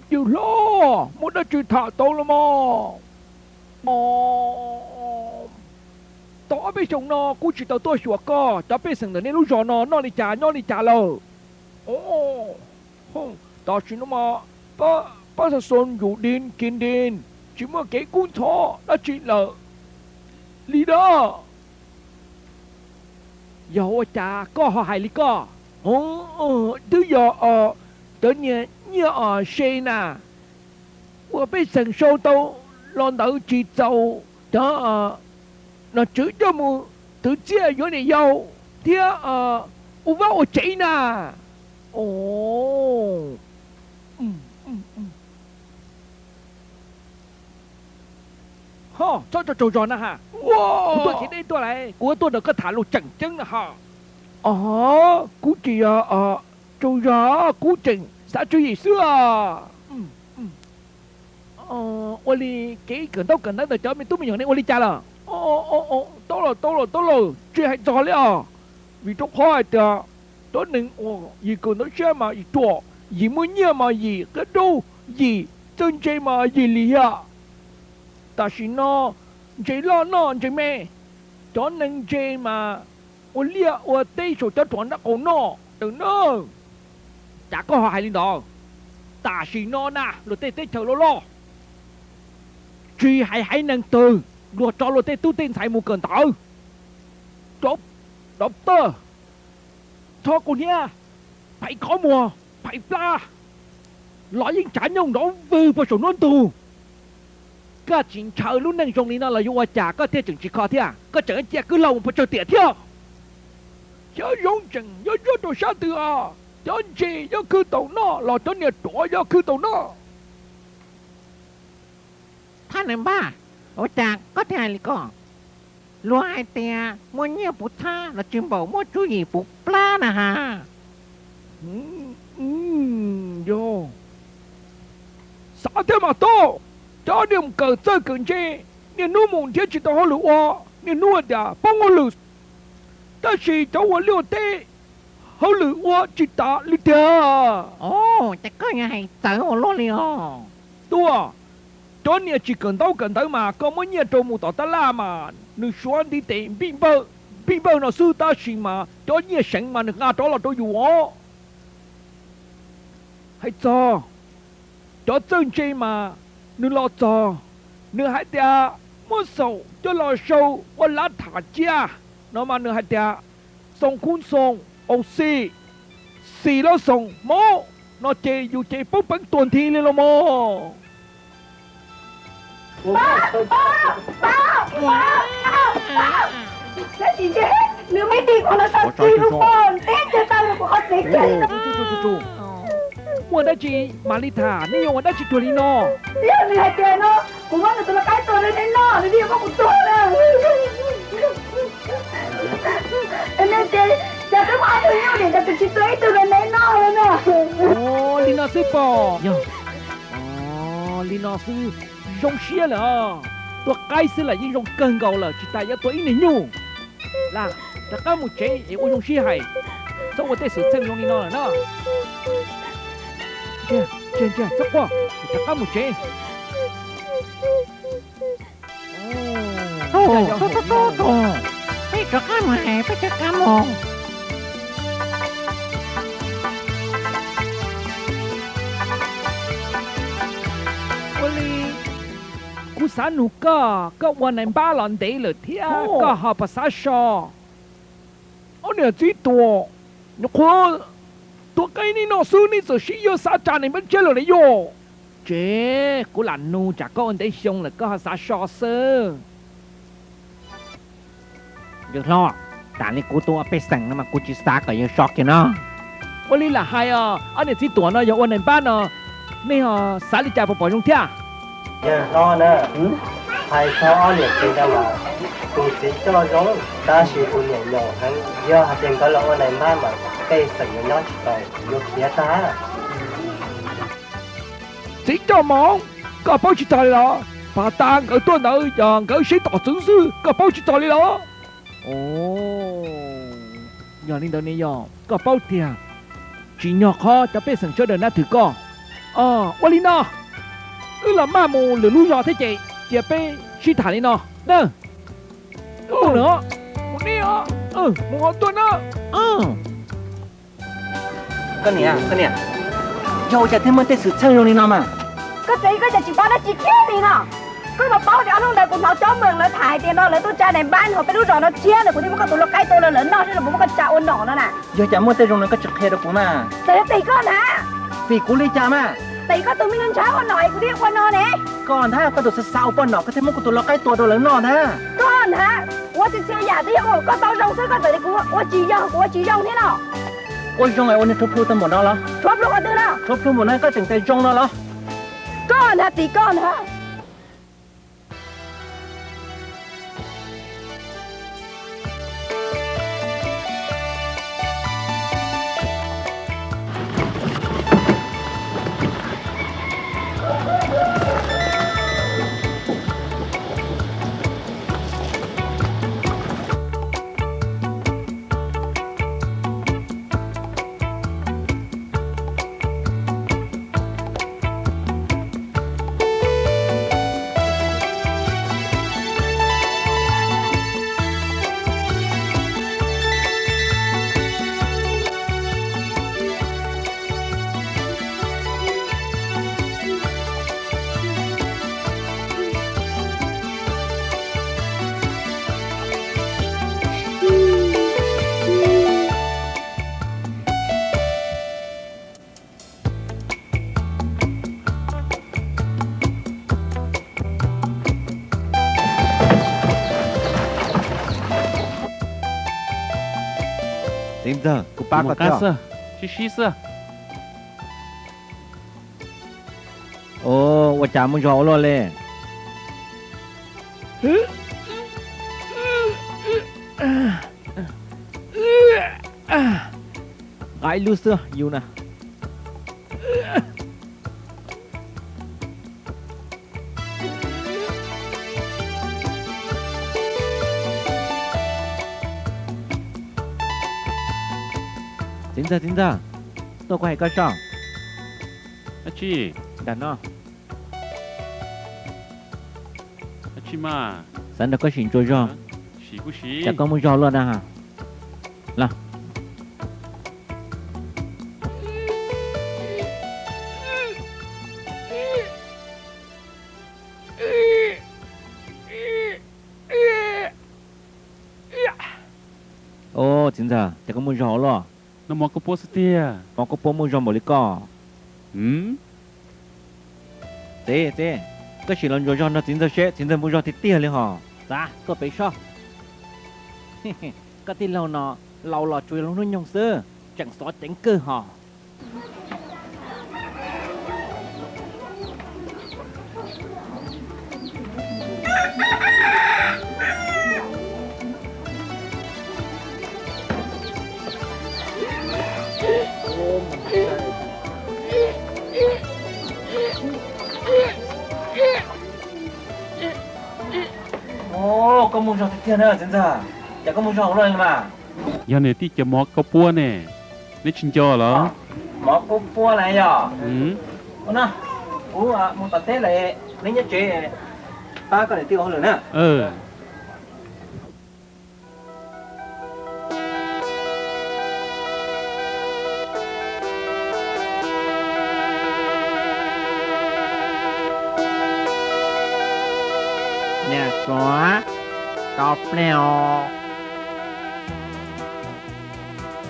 điều lo muốn đã chịu thả tao了嘛tao bây giờ nó cú chỉ tao tôi sửa co tao bây giờ nên lúc giò nó đi trả rồi ô tao chỉ nó mà ba sa sonอยู่ดินกินดินchỉ mà cái cuốn thọ đã chỉ là leader giờ cha có họ hay lý có thứ giờ tự nhiên như xe nè我被承受到浪到節奏đó nó chửi cho mu tự chia有点要贴我把我chạy nè ho cho trâu giò nè ha wow tôi chỉ đây tôi này của tôi được có thả lô chẳng chân nè ha cú chỉ trâu giò cú chỉnh xã chú gì xưa我哩幾cần到就咪都咪用你我哩trả了tốt rồi最係做了vì tôi khó được đó nên gì còn nó chơi mà gì to gì muốn nhớ mà gì cái đâu gì chân chơi mà gì lì à ta chỉ nó chơi lo nó chơi mẹ đó nên chơi mà我列我对手的团那个喏等呢，咋个还领导？但是喏呐，我得chờ lo，注係能từ，我做我得都定才冇cần到，đọc tơ，thôi cô nha，phải có mùa，phải pla，攞những trả nhung đó vừa vào số nón tù。ก็จริงเชอรุ่นนั่งตรงนี้นะเราอยู่ว่าจากก็เที่ยจึงจีคอเที่ยก็จังเจียคือเราพอเจอเตี่ยเที่ยว要用整要越多下的啊要这要去到那老多年多要去到那 ท่านบ้าโอจากก็แทนลิก็รัวไอเตียมัวเงียบปุถาเราจึงบอกมัวจุยปุปลานะฮะโย啥的嘛多这点个这个这你弄梦天知道好了哇你弄的帮我了但是找我留的好了我知道了的 โอ้จะก็ยังไงเจอโอโลเลยอ๋อ ตัวตอนนี้只cần到嘛ก็ไม่เนี่ยตัวมุตตะลามา你说你得并不那是大事嘛ตอนนี้神嘛你阿多了都有哦还做đó chân chơi mà nữ lo cho nữ hãy tia mua sầu cho lo sầu và lá thả chia nó mà nữ hãy tia song khuôn song ông xì lo song mô nó chơi dù chơi bốc bắn tuần thi lên lo mô Cái gì chứ? Nếu mấy đi còn nó sao chi lúc con tết cho tao là của họ tết chơi. 我的是玛丽塔，你有我的是多利诺。你还对呢？我忘了怎么该做的人呢？你又帮我做了。那这这个妈都有点，这去追做的人了呢。哦，李老师不？哦，李老师用些了，ตัวใกล้สิละยิ่ง用更高了，只带要ตัว一年用。啦，这个木贼也我用些还，所以我得是真用你那了呢。这，这过，这个木贼。โอ้โตไปจะก้ามหายไปจะก้ามองวันนี้กูสานุก็วันนั้นบ้าหลอนเดย์เลยเที่ยก็หาภาษาชอเอาเนี่ยจีตัวนี่คนตัวไก่นี่นอสู้นี่จะชี้ยศาจานนี่มันเจอเลยโยเจ้กูหลานนูจากก็อันได้ชงเลยก็ภาษาชอเซอร์ยังรอแต่นี่กูตัวไปสั่งนะมากูจิสตาก็ยังช็อกอยู่เนาะวันนี้ละไฮอันนี้จีตัวเนาะอย่างวันนั้นบ้านเนาะนี่สาลิจ่าปปอยงเที่ยgiờ lo nữa hay cho ở liệt trên đâu mà tụi chỉ cho giống ta chỉ tụi nhẹ nhỏ hắn giờ hạt tiền có lỗ này mà cây sừng nó chỉ còn được phía ta chỉ cho món có bao nhiêu tài là bà ta ở tôi nơi giờ ở sĩ tỏ chứng sư có bao nhiêu tài là ồ giờ lên đầu này giờ có bao tiền chỉ nhỏ khó cho bé sừng cho đời na thử coวันนี้เนาะlà ma mù lửa lú giò thế chị bé suy thả đi nó nè nữa một đi một tuần nữa cái này giờจะthêm một cái sự chơi rồi đi nào mà cái gì cái chỉ bao nó chỉ kia đi nào cái mà bao thì anh không để cùng nó cho mừng lại thải tiền đó lại tôi cha này ban họ phải đút rồi nó chia này của tôi có tụi nó cái tôi là lớn nó chứ là bố có cha ôn nọ nó nè giờ chả mua tay rồi nó có trực hệ được của mà tỷ con hả tỷ của lấy cha mà tỷ có tụi mình ăn cháo con nồi của đi qua nó nè còn ha có tụi sao con nọ có thêm một của tụi nó cáiตัวđồ lớn nọ ha con hả tôi chỉ chơi giả tí không có bao rong cái gì của tôi chỉ rong thế nào ôi rong này ôn thốt thốt tâm một đó lo thốt luôn ở đây nào thốt thốt một này có chừng tay rong đó lo con hả tỷ con hả Chính giờ, cô bác có cho. sơ, xí sơ. Ồ, tôi chả muốn cho luôn lên. Gái lưu xưa, yêu nè. Chính giờ. Tôi quay có chọn. chị, Đàn nó. chị mà. Sẵn đã có chuyện trôi cho. xí. Chả có muốn cho luôn à hả? Là. Ồ, chính giờ, chả có muốn cho luôn. Nó mò có post tia. Mò có bố muốn cho một lý cỏ. Thế, có chỉ lần cho nó chính giờ muốn cho thì tiền liền hả? Dạ, có phải sao? Có tin lâu nó, lâu lọ chui lâu nó nhông xưa, chẳng xóa tránh cơ hả? Ồ, có muốn cho thì tiền nữa chính giờ. Chả có muốn cho luôn mà. Giờ này tí cho mò có bua nè. Nó chín cho lắm. Mỏ có bua này à? Ủa nè, một tờ thế này, lấy nhất chế, ba có để tiêu hơn nữa nè. Nè, có pleo.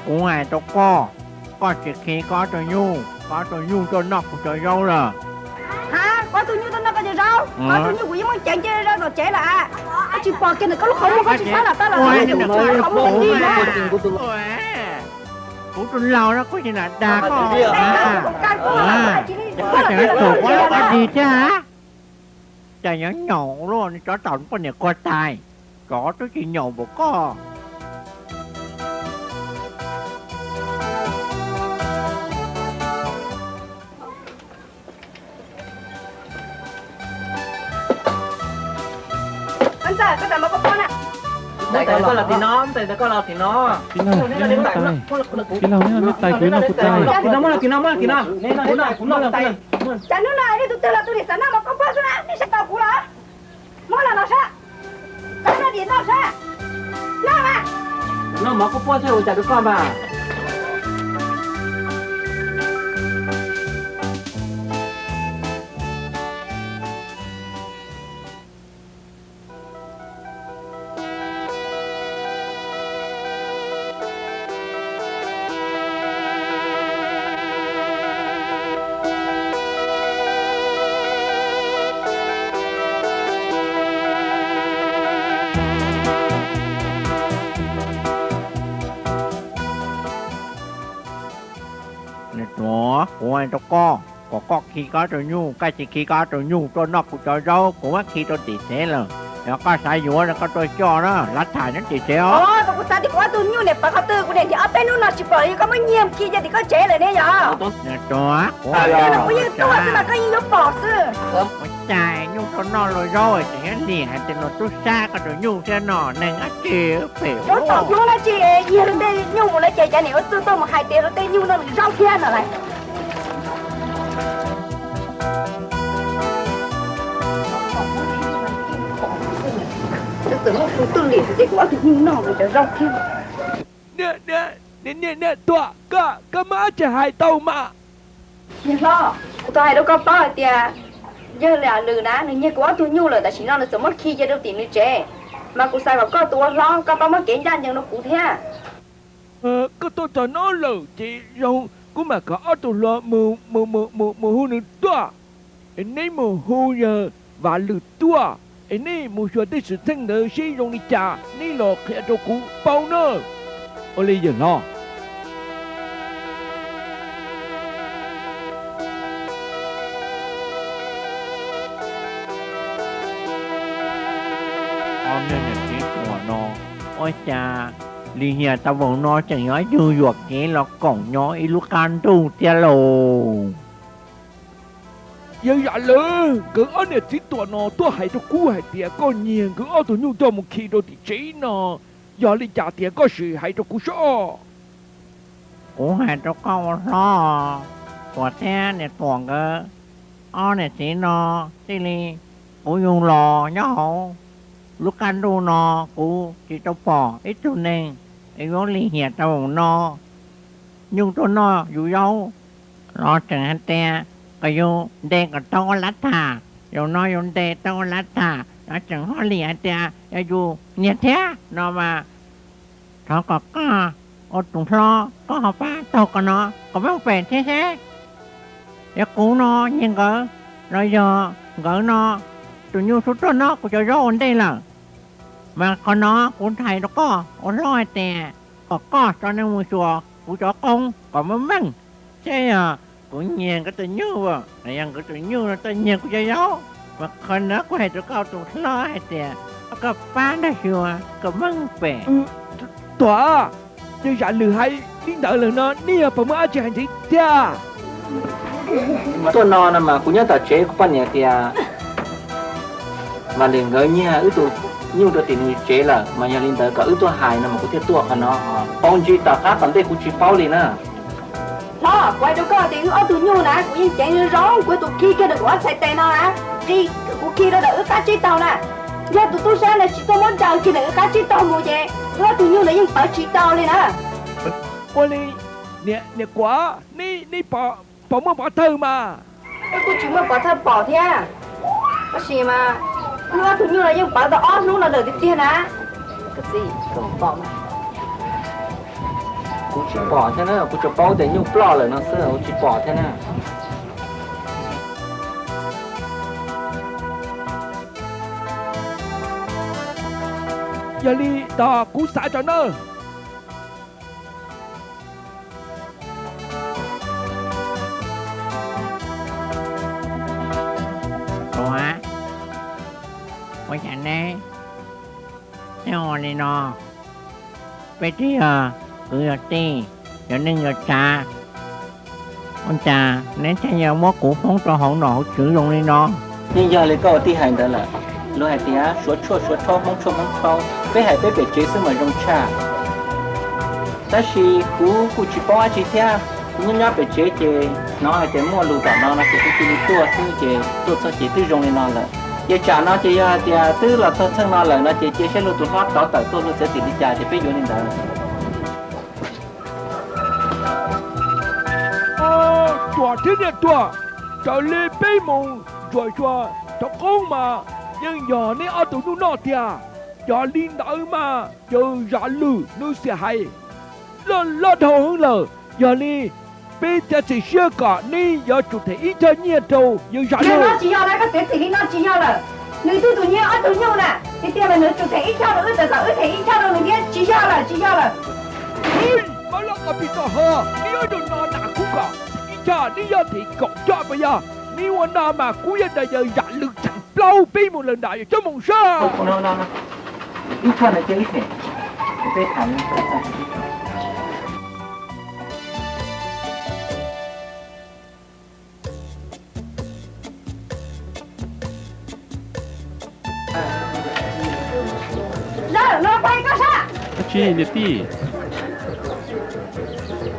Cũng ai cho có chỉ khi có cho nhu cho nọc cho dâu rồi. Hả? Có tôi như tôi nó có gì đâu? Có tôi như quỷ muốn chạy chơi ra rồi chạy là. Có chị bò kia này có lúc không có chị sao là ta là không muốn đi mà. Cũng trên lâu đó có gì là đa có. Có chẳngถูกว่าcó gì chứ hả? Chả nhớ nhậu luôn cho tao con này coi tài. Có tôi chỉ nhậu một có. Anh già, có tao mà có con ạ. Tại có là thì nó, tại có là thì nó. Cái nào nó tay của nó của tay. Thì nó cũng là tay. Chả nó này đi tôi là tôi để sáng nào mà có bao nhiêu đi sẽ tao cũ là. Mỗi là nó sao? Cái nó điện nó sao? Nào mà. Nó mà có bao nhiêu chả được con mà. Của anh cho có khi có cho nhu, cái chỉ khi có cho nhu cho nó cũng cho rau, cũng mất khi cho tỷ thế là nó có sai dũa nó có cho nó lát thải nó tỷ thế ó. Tôi cũng sao thì có tôi nhu này bà có tư của này thì ở bên nó chỉ bỏ đi có mấy nhiêm kia thì có chế lại đấy nhở. Nè chó. Nó cũng như tôi mà có như nó bỏ sư. Chài nhu cho nó rồi thì nó nè thì nó tốt xa có cho nhu cho nó nên á chị phải. Nó tao nhu là chị gì rồi đây nhu là chạy này ở tôi mà hai tiền rồi đây nhu nó rau kia nữa lại. Tưởng nó tư liền thì quá thì nhu nó rồi rau kia. Nè, tọa, cả má chả hai tàu mà. Dạ lo, tôi hay đâu có bao thì giờ là lừa ná, nên như quá tôi nhu rồi, tại chỉ nó là sớm mất khi cho đâu tiền đi trẻ. Mà cô sai vào có tôi lo, có bao mất kiện ra nhưng nó cụ thế. Có tôi cho nó lờ chị rồi, cũng mà có tôi lo mù hù nữa tọa. Nên mù hù giờ và lừa tọa. Nên mù cho tới sự thân đời sử dụng đi trả, nên lo khẽ cho cụ bao nữa. Ô lý giờ nó, con nên là chỉ của nó ôi cha lì nhà tao vẫn nói chẳng nói như ruột nhé là cổng nhó ý lúc can tu tia lồ giờ dạ lơ cứ ở này chỉ tụi nó tôi hay tôi cú hay tiệt có nhiều cứ ở tụi nhung cho một khi tôi thì chỉ nó giờ đi trả tiền có sự hay tôi cú số cũng hay cho con lo của thế này tuồng cơ o này chỉ nó chỉ li cũng dùng lò nhau lúc can tu nó cũng chỉ cho bỏ ít tu nên ấy nó lì nhà tao nó nhưng tôi nó dù dấu nó chẳng hạn te cái dù đen cái tao lát thà dù nó dù đen tao lát thà nó chẳng hóa lì te dù nhiệt thế nó mà nó có ở trong lo có học ba tao có nó có mấy phèn thế thế để cũ nó nhưng có rồi giờ gỡ nó tụi nhiêu số cho nó của cho gió đây là mà con nó cũng thầy nó có lo tè có cho nên mua chùa của cho con còn mới măng thế à cũng nhiều cái tình như vậy này ăn cái tình như là tình nhiều của cho gió mà con nó có hệ cho cao tụi lo hay tè có bán đó chùa có măng bè tỏa giờ dạ lừa hay đi đợi lần nó đi à phải mới chỉ hành gì cha tôi nó là mà cũng nhớ tờ chế của bạn nhà thì mà liền gỡ nha ứ tôi nhiều tôi tìm chế là mà nhà linh tới cả ứ tôi hài là mà cũng thiết tua cả nó ông chỉ tạo khác bản đây cũng chỉ bao liền à nó quay đâu có thì ở tụi nhu nè cũng như chạy như rón của tụi kia được quá xài tay nó nè đi của kia nó đỡ cá chi tàu nè giờ tụi tôi sáng là chỉ tôi muốn chờ kia đỡ cá chi tàu mua về nó tụi nhu là những tờ chi tàu liền nè ôi nè quá nè bỏ mà bỏ thơ mà tôi chỉ muốn bỏ thơ bỏ thế có gì mà nó tụi nhu là những bỏ tao ót luôn là đỡ cái tiền nè cái gì không bỏ mà cũng chỉ bỏ thế nào cũng chỉ bao để nhung plo rồi nó sẽ cũng chỉ bỏ thế nào giờ đi tao cú xả cho nó quá quay chẳng đây theo này nó bây giờ cứ ở ti cho nên ở cha con cha nếu cha nhiều mốt cũ phóng cho hậu nổ sử dụng đi nó nhưng giờ lấy có ti hành đó là lối hành ti á số chua mong chua với hải với chế sư mà rong cha ta chỉ cú chỉ bỏ chỉ theo nhưng nhá bị chế nó hay để mua lúa nó chỉ cái tua sư tua cho chỉ tư rong đi nó là giờ trả nó chỉ tư là thân nó là nó chỉ sẽ lúa tụi hót đó tới tôi sẽ tìm đi trả thì bây giờ nên đó chùa thế này chùa trở lên bê mông chùa cho con mà nhưng giờ này ở tụi nó thì cho linh đỡ mà giờ giả lử nó sẽ hay lo đầu hơn lờ giờ này bây giờ chỉ chưa cả này giờ chủ thể ít cho nhiều đâu giờ giả lử nó chỉ là cái tiền nó chỉ là người tụi nhiều ở tụi nhiều nè cái tiền là người chủ thể ít cho nữa tại sao ít thể ít cho nữa người chỉ là mà lo cái bị to hờ đi ở đâu nó nặng cũng cả cha đi giờ thì cộng cho bây giờ niวันnào mà cuối giờ giả lực chẳng lâu bị một lần đại cho mong sao nó ít cho này chơi ít thế thành nó quay có sao chi nè ti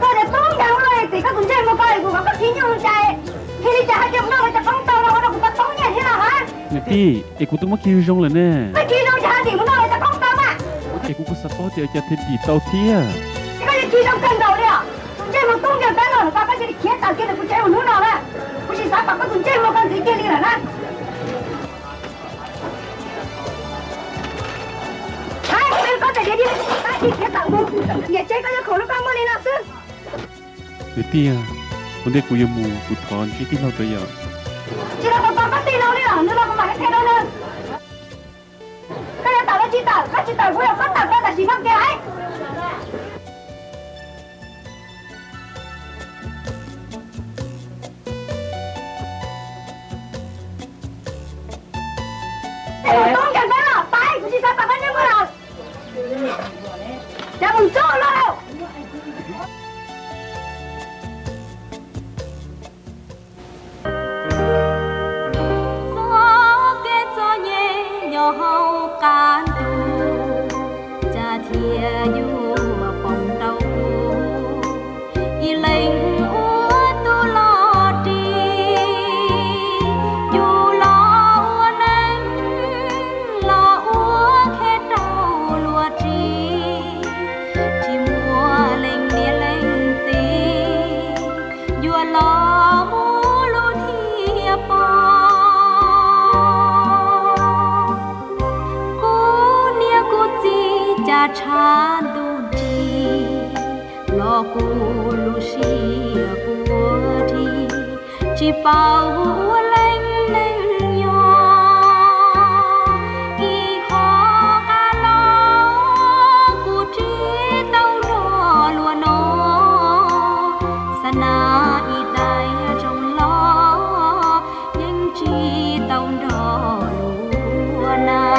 tôi để tôi nhận rồi thì các tụi chơi một coi của các thiên nhiên chạy khi đi chạy chậm nóจะต้องtao nó cũngต้องnhảy thế nào hả nè ti ai cũng tụi mất kia rong rồi nè cái kia đâu chạy thì nóจะต้องtao mà ai cũng có support cho thêm đi tàu thia cái kia đâu cần đầu đi à tụi chơi một tung nhận tay rồi các cái kia tao kia tụi chơi một núi nào đấy không chỉ sao các tụi chơi một con gì kia đi là nè có thể đi ta đi kia tặng một nhà chơi có khổ nó cao hơn đi nào chứ nè ti hôm nay cô yêu mù cô thon chỉ tin lâu tới giờ chỉ là con bắt tin đâu đi à nữa là con phải theo đâu nữa cái này tao nó chỉ tao cũng là bắt tao là chỉ mắc cái ấy tôi nhận thấy là tay của chị sao tao cha cha đôn chi lo cô lu xì của thi chỉ bao lanh lanh nhỏ y khó ca lo cô chỉ tao rò lùa nó sa na y tai trong lo nhưng chỉ tao rò lùa na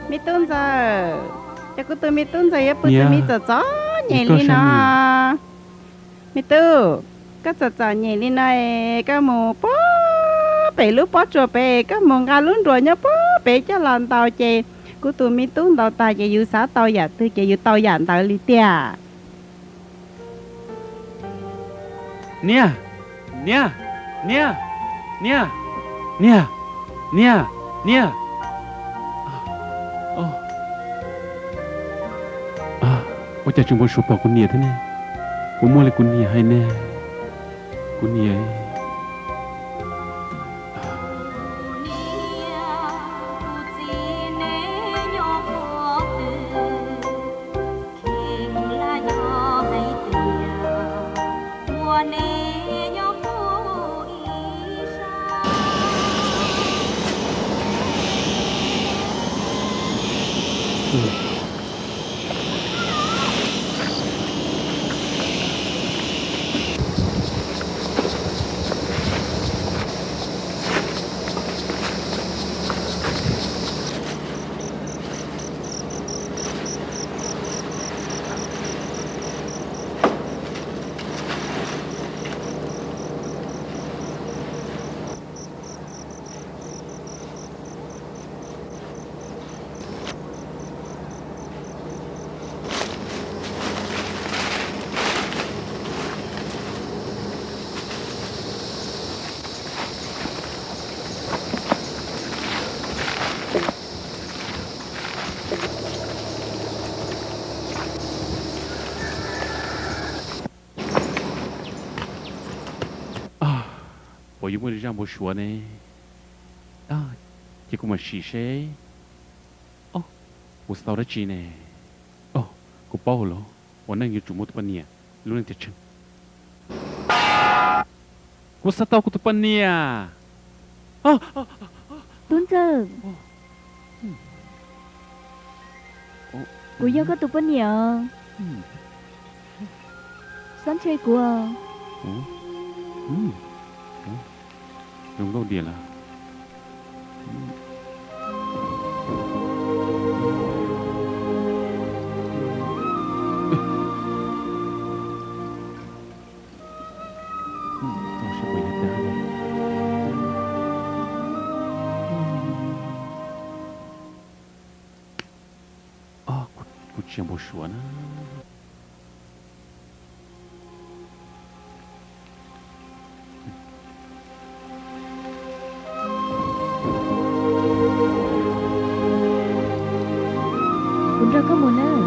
mi tuôn giờ cho cô tôi mi tuôn giờ ya tôi mi giờ gió nhảy lên nó mi tu cái giờ nhảy lên này cái mù bó bể lúc bó chùa bể cái mù gà luôn rồi nhá bó bể cho lần tàu chè cô tôi mi tuôn tàu tài chè yêu sáu tàu giả tôi chè yêu tàu giả tàu li tia nè nè nè nè nè nè nèว่าจะจุ่มบนชูปอกกุนเนียท่านเนี่ยผมมัวเลยกุนเนียให้แน่กุนเนีย我因为让我说呢，结果嘛是谁？哦，我扫了几呢？哦，我包了，我那有主木的半年，路人得称。我扫到我的半年啊！Tuấn giờ của yêu có tụi bên nhờ sáng chơi của đúng đâu điện là tao sẽ quay hết raกูเชียงบชัวนะคุณเราก็มุนเนอร์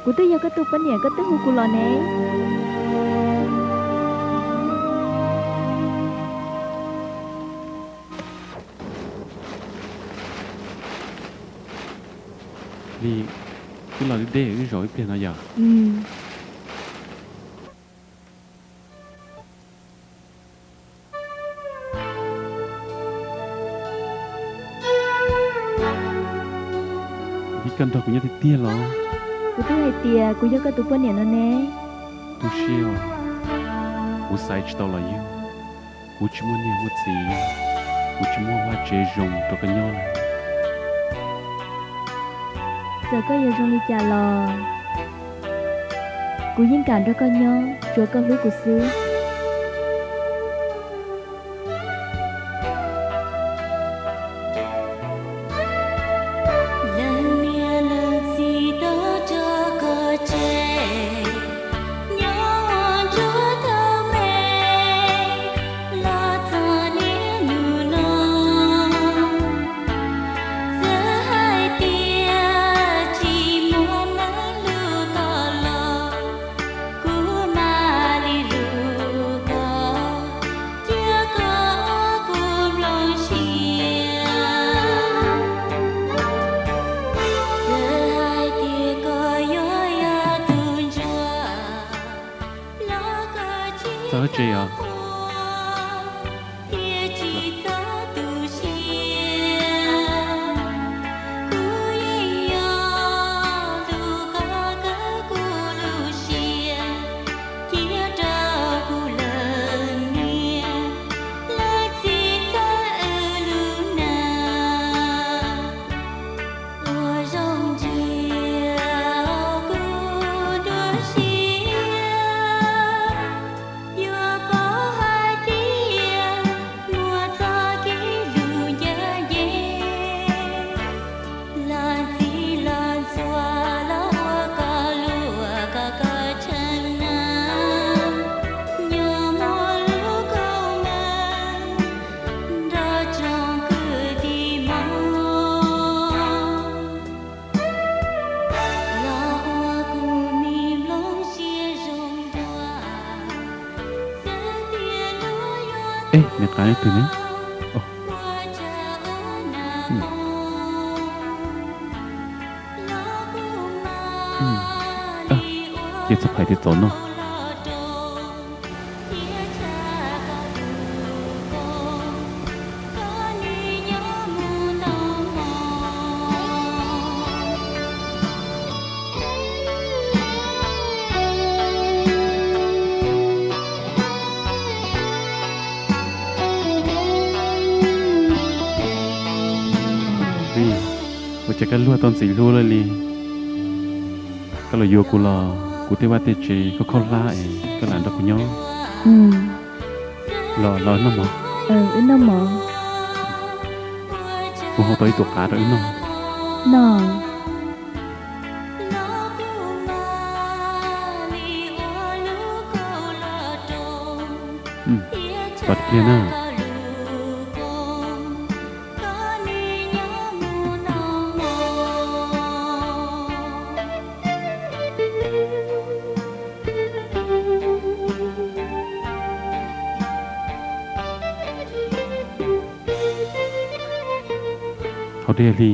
กูตื้อยาก็ตุปันเนี่ยก็ตื้อหูกูหล่อเน่นี่คือเราได้ร้อยเปลี่ยนอะไรอย่าง Vì cần thôi cũng như thế tia lo. Cô tôi hay tia, cô nhớ có tụi bên nhà nó nè. Tu siêu. Cô sai chỉ tao là yêu. Cô chỉ muốn nhiều một gì. Cô chỉ muốn hoa chế rồng cho cái nhau này. Giờ có yêu trong đi chả lò. Cô yên cảm cho con nhau, chúa con lũ của xứ. Sao chị à? Ê, nè cái từ nè. Chị sắp phải đi trốn không? Chỉ cần lúa tอนสีlúaเลยลีก็เลยโยกูรอกูที่ว่าเตจีก็เข้าล่าเองก็หลานตะกุญย้อรอน้ำหมอน้ำหมอกูเอาตัวอีตัวขาตัวอีน้องน้องปัดเพียน่าเขาเรียกลี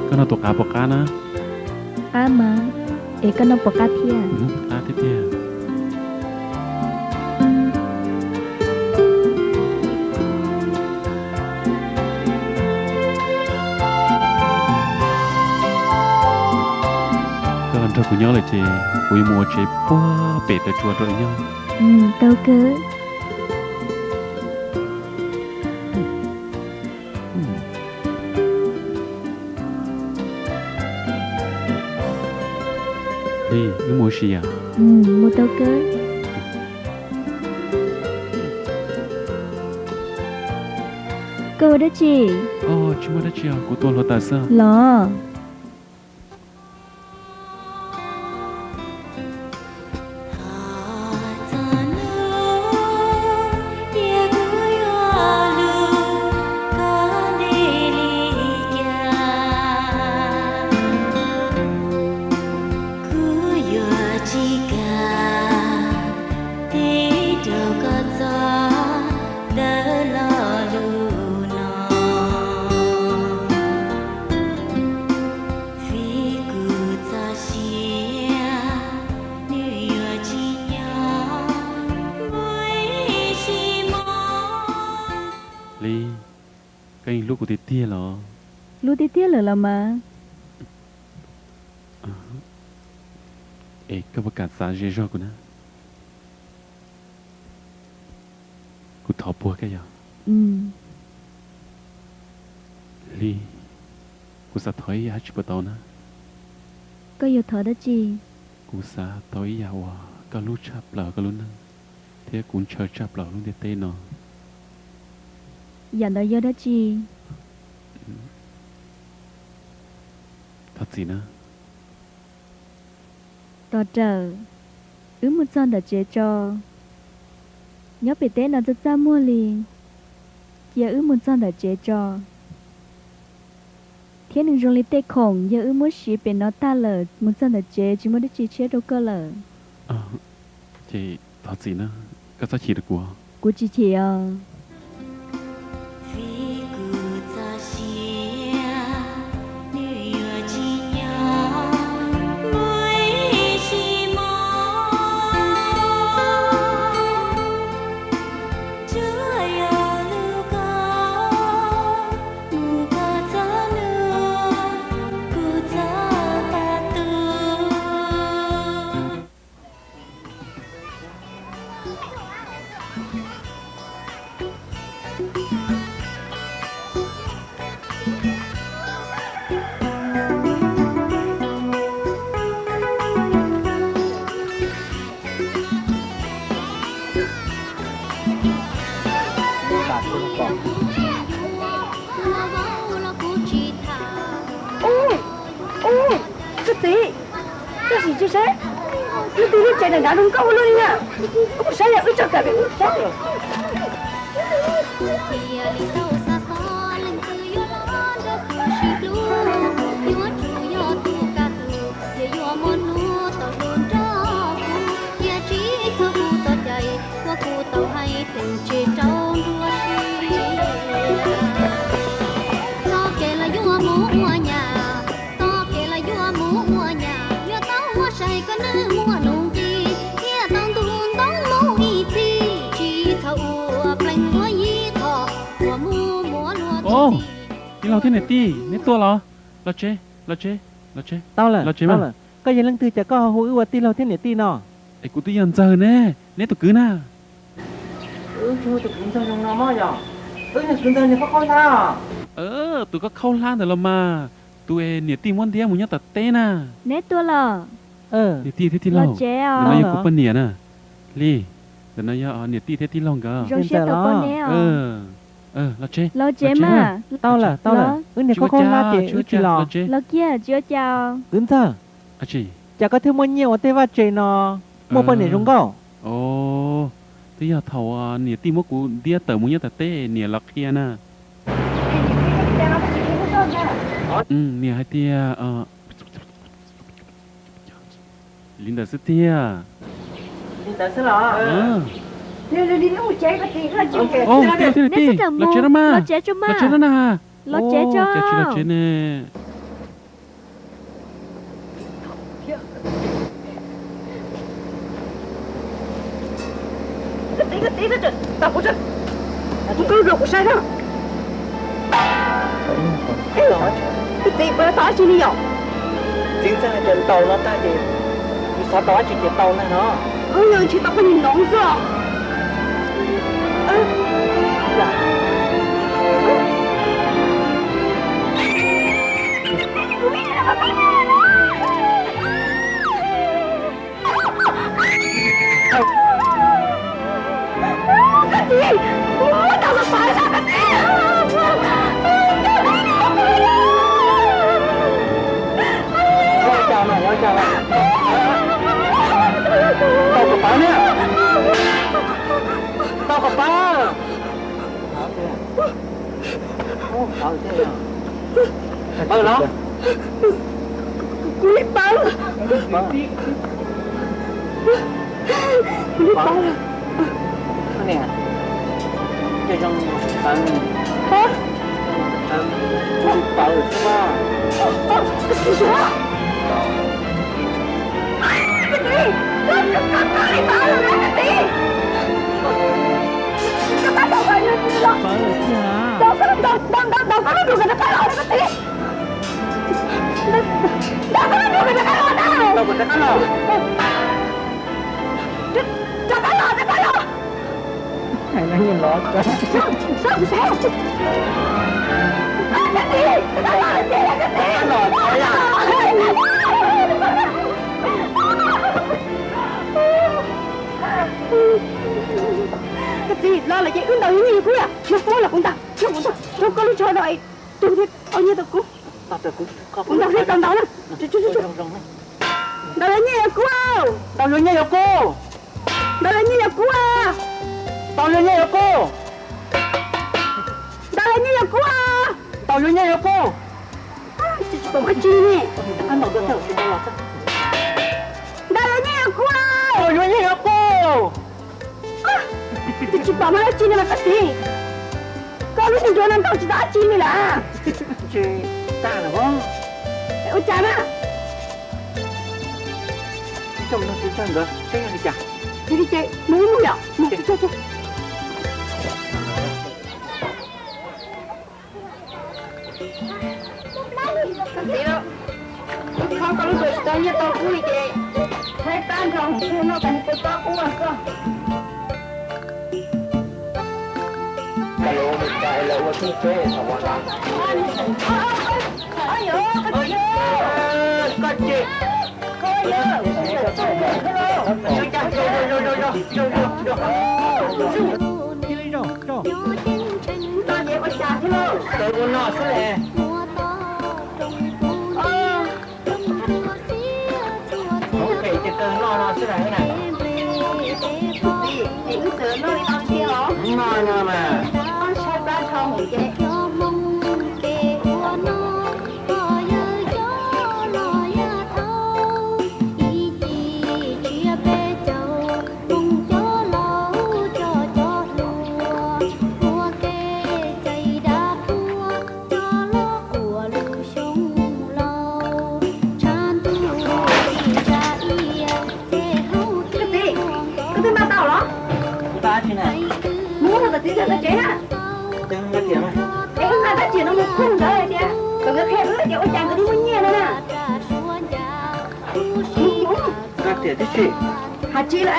ก็น่าตัวกาปกานะมาก็น่าปกาเทียกาเทียก็ลันเธอกุญย้อเลยเจกุยมัวเจปัวเป็ดแต่ชัวตัวย้อเต้าเก๋cái mua gì à? Mua tao cơ. Cô đó chị. Chị mua đó chị à? Cô tôi lo tài sao? Lo. Hãy subscribe Ly cái lúc của tiệt tia lo Lu tí tía lửa là mà ê cái vật cả xa dễ cho của nó của thọ bùa cái gì Ly của sa thổi ya chụp tao na Có yêu thở đó chi của sa thổi ya wa cái lúc chắp lờ cái lúc nè thế cũng chờ chắp lờ lúc để tê nó Dặn đó yêu đó chi thật gì nữa Tỏ trở một son đã chế cho Nhớ bị tế nó rất ra mua liền Giờ một son đã chế cho Thế nên rong lý tê khổng Giờ một xí bị nó ta lờ một son đã chế chỉ một đứa chi chế đâu cơ lờ thì thật gì nữa cái giá trị được của chị chị Cái gì chứ thế? Nó đi chạy này đã đúng câu luôn nha. Cũng sai là cứ cho cả việc sai rồi. Ô, đi lâu thế này ti, nét tua lo chế. Tao là mà. Có gì lăng tư chả có hối ua ti lâu thế này ti nọ. Ê, cụ tôi dần giờ nè, nét tụi cứ na. Chú tụi cũng sao trong nó mà nhở. Nhà chúng ta nhà có con ta. Tụi có khâu lan rồi mà. Tụi nét ti muốn thế muốn nhớ tật tê na. Nét tua lò. Nét ti thế ti lâu. Lo chế à. Nó yêu cụ bên nè nè. Ly, để nó yêu nét ti thế ti lâu cả. Rồi chế tao con nè. Lo chế mà. Tao là. Nhà có con la chị chị lò. Lo kia chưa chào. Cứ sao? À chị. Chả có thứ mua nhiều ở tây va chơi nó. Mua bên này rung go. Ồ, tôi giờ thầu nè ti mua cụ dia tờ muốn nhớ tật tê nè lọc kia nè. Nè hai tia Linda sẽ tia. Linda sẽ lò. Đi nó chạy cái gì nó chịu. Ô, tia, là chế đó mà. Lo chế cho mà. Là chế đó nè. Lo chế cho. Là chế nè. Cái tí nó tao cũng rất. Tôi cứ rụt sai đó. Cái tí bữa tao chỉ đi dọc. Chính ra là trận tàu nó ta thì sao đó chỉ trận tàu này nó. Nhưng chỉ tao có nhìn nóng rồi. Cái gì? Tao là phải ra cái gì? Chào mày. Tao có phá nè. Tao có phá. Bơ nó. Quý bơ. Nè. Chơi trong ăn. Hả? Bơ sao mà. Cái gì vậy? Cái gì? Cái bơ là cái gì? Cái bơ đâu phải là Bơ là gì hả? Hay nó nhìn nó cho. Cái gì lo là vậy ứng đầu như thế à? Nó phố là cũng ta, nó có lúc cho đợi. Tôi biết bao nhiêu tao cũng. Cũng đâu thấy tao đó nè. Đâu là như cô. Tao luôn nha cô. Đâu là như cô à. Tao luôn nha cô. Đâu là như cô à. Tao luôn nha cô. Tôi có chi nè. Ăn đầu được thì tao làm sao? Đâu là như cô à. Tao luôn nha cô. Chị bảo mà chi này là cái gì? Con lúc mình ăn tao chỉ đã chi này là. Chị ta là không? Ôi chà mà. Chồng nó chỉ chân được, thế là đi chả. Đi chơi, muốn nhở? Cho. Đi đâu? Không có lúc rồi tao nhớ tao vui kìa. Thấy tan không? Cô nó còn có tao cũng à cơ. Hello, mình chạy là một chút phê, sao mà làm? Ôi ơi, con chị. Con Hả chị lại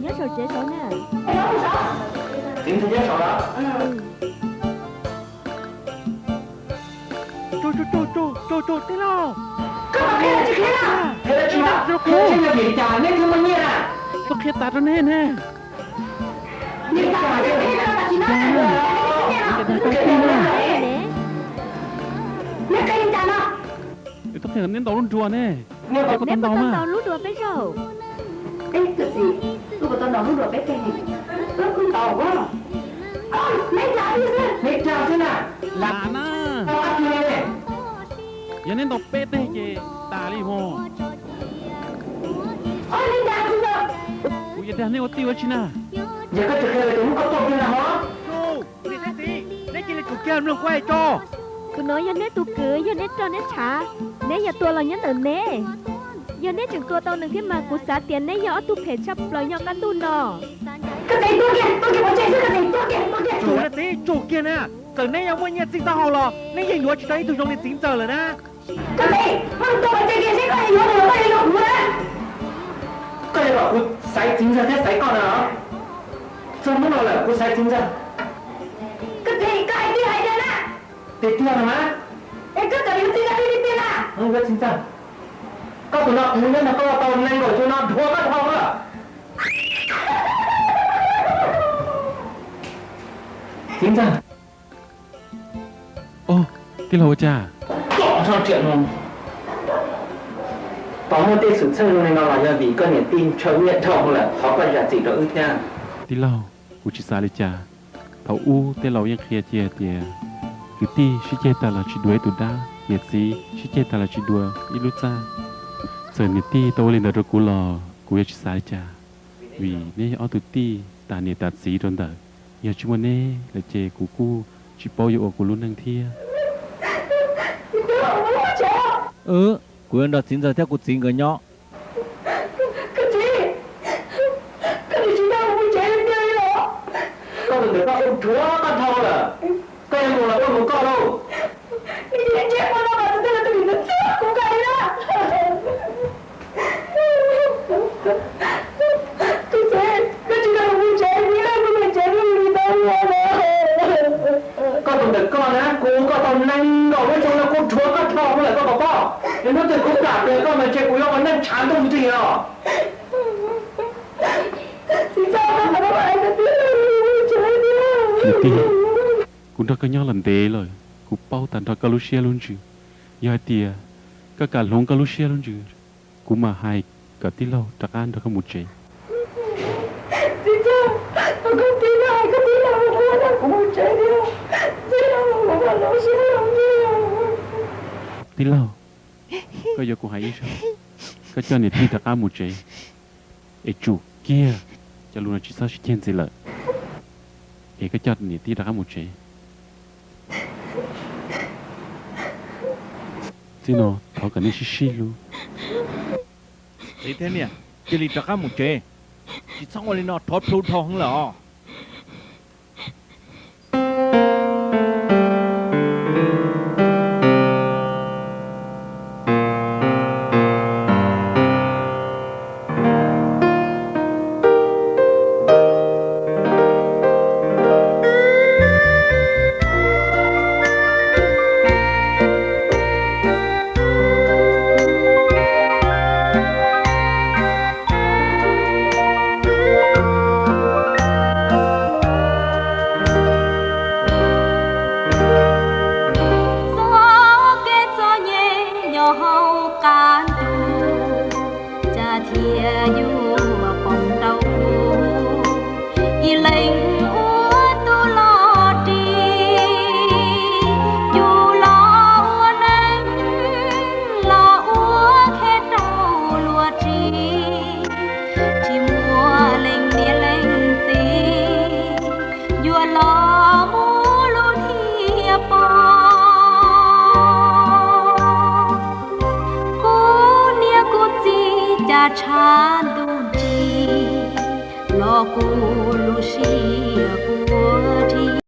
nhớ rồi chế số nè. Tính thứ nhất rồi đó. Trô, thế nào? Thế là chị ạ, thế là bị trả nên không bao nhiêu à? Tôi khét ta cho nên ha. nhưng mà thế là chị nói nè cái gì đó Tôi khét nên tàu luôn chùa nè. nếu có Nếu tàu mà đâu con mà. tàu lút đùa bé rồi. ê cái gì tôi có tao nói lúc rồi bé cái gì tôi cũng tàu quá mấy trà thế nào Là na. tao ăn nghe này Ya nên tàu pet đấy chị. Ta đi mò. ôi lên đàn không được Ui ya nên có tiêu chứ na. giờ có thực hiện cũng có công như là hả? Trô, đi thế gì? Nãy chị là chủ kêu luôn quay cho. Cứ nói giờ nét tu cười, giờ nét cho nét trả. Nét giờ tua là nhớ từ nè. Giờ nét chừng tua tao đừng cái mà cú xả tiền nét giờ tu thể chấp lời nhau căn tu nọ. cái gì tôi kìa bỏ chạy xuống cái gì tôi kìa Chủ là tí, chủ kia nè. Từ nãy giờ mới nhận sinh ra họ lò. Nãy giờ nhúa chỉ thấy tôi dùng đến 9 giờ rồi nè. cái gì tôi bỏ chạy kìa sẽ có gì nữa có gì nữa Cái này bảo cô sái chính ra thế sái con hả? Sao lúc nào là cô sái chính ra? cái gì cái gì hay nè Tiền tiêu hả má? ê cái gì nó đi tiền à Không biết chính ra. Có tụi nó nên là có tàu nhanh rồi cho nó thua mất không à? Chính ra. Ô, tí lâu cha. Có sao chuyện không? Có một tên sự chân luôn này nó là vì có niềm tin cho nhận thông là họ có giá trị đó ước nha. Tí lâu, u chỉ xa đi cha. Thảo u, tí lâu ยัง khía chia tìa. Cứ tí, xí chê ta là chỉ đuổi tụi đá. Nhiệt xí, xí chê ta là chỉ đùa, ít lúc xa. Giờ nhiệt tí tao lên đó cú lò, cú ya chỉ xa đi cha. Vì nè ở tụi tí, ta nhiệt tạt xí tròn đời. Giờ chú mà nè, là chê cú cu, chỉ bao giờ ở cú luôn năng thia. Quên đó 9 giờ theo cuộc chính người nhỏ chúa con thâu là cây mù là con mù con đâu đi đến chết con đâu mà tôi là tôi bị nó chết cũng cây đó tôi sẽ nó chỉ là một trẻ đi lên với mình trẻ đi đâu con tụi đực con á cô có tao nhanh rồi với chúng là con chúa con thâu với lại con bảo nếu nó từ cũng cả đời con mà chơi của nhau mà nên chán không gì à thì sao nó lại nó biết trẻ đi Niti, cũng đã có nhau lần tế rồi, cũng bao tàn thọ Galusia luôn chứ, giờ tia, các cả lông Galusia luôn chứ, cũng mà hai cả tí lâu đặc an được một chế. thì sao tôi không tin ai có tin nào mà thua nào cũng một chế đi chứ đâu mà nó nói xíu làm gì Tí lâu, có giờ cũng hay sao, các cho Niti đặc an một chế, ê chủ kia, cho luôn là chỉ sao chỉ chen gì lợi. Ê cái chọt này tí đã một chế. Xin nó, thảo cả nên xí luôn. Thế thế nè, chỉ lì trắc một chế. Chỉ xong rồi nó thoát phù thông lọ. cha đu chi lo cô lu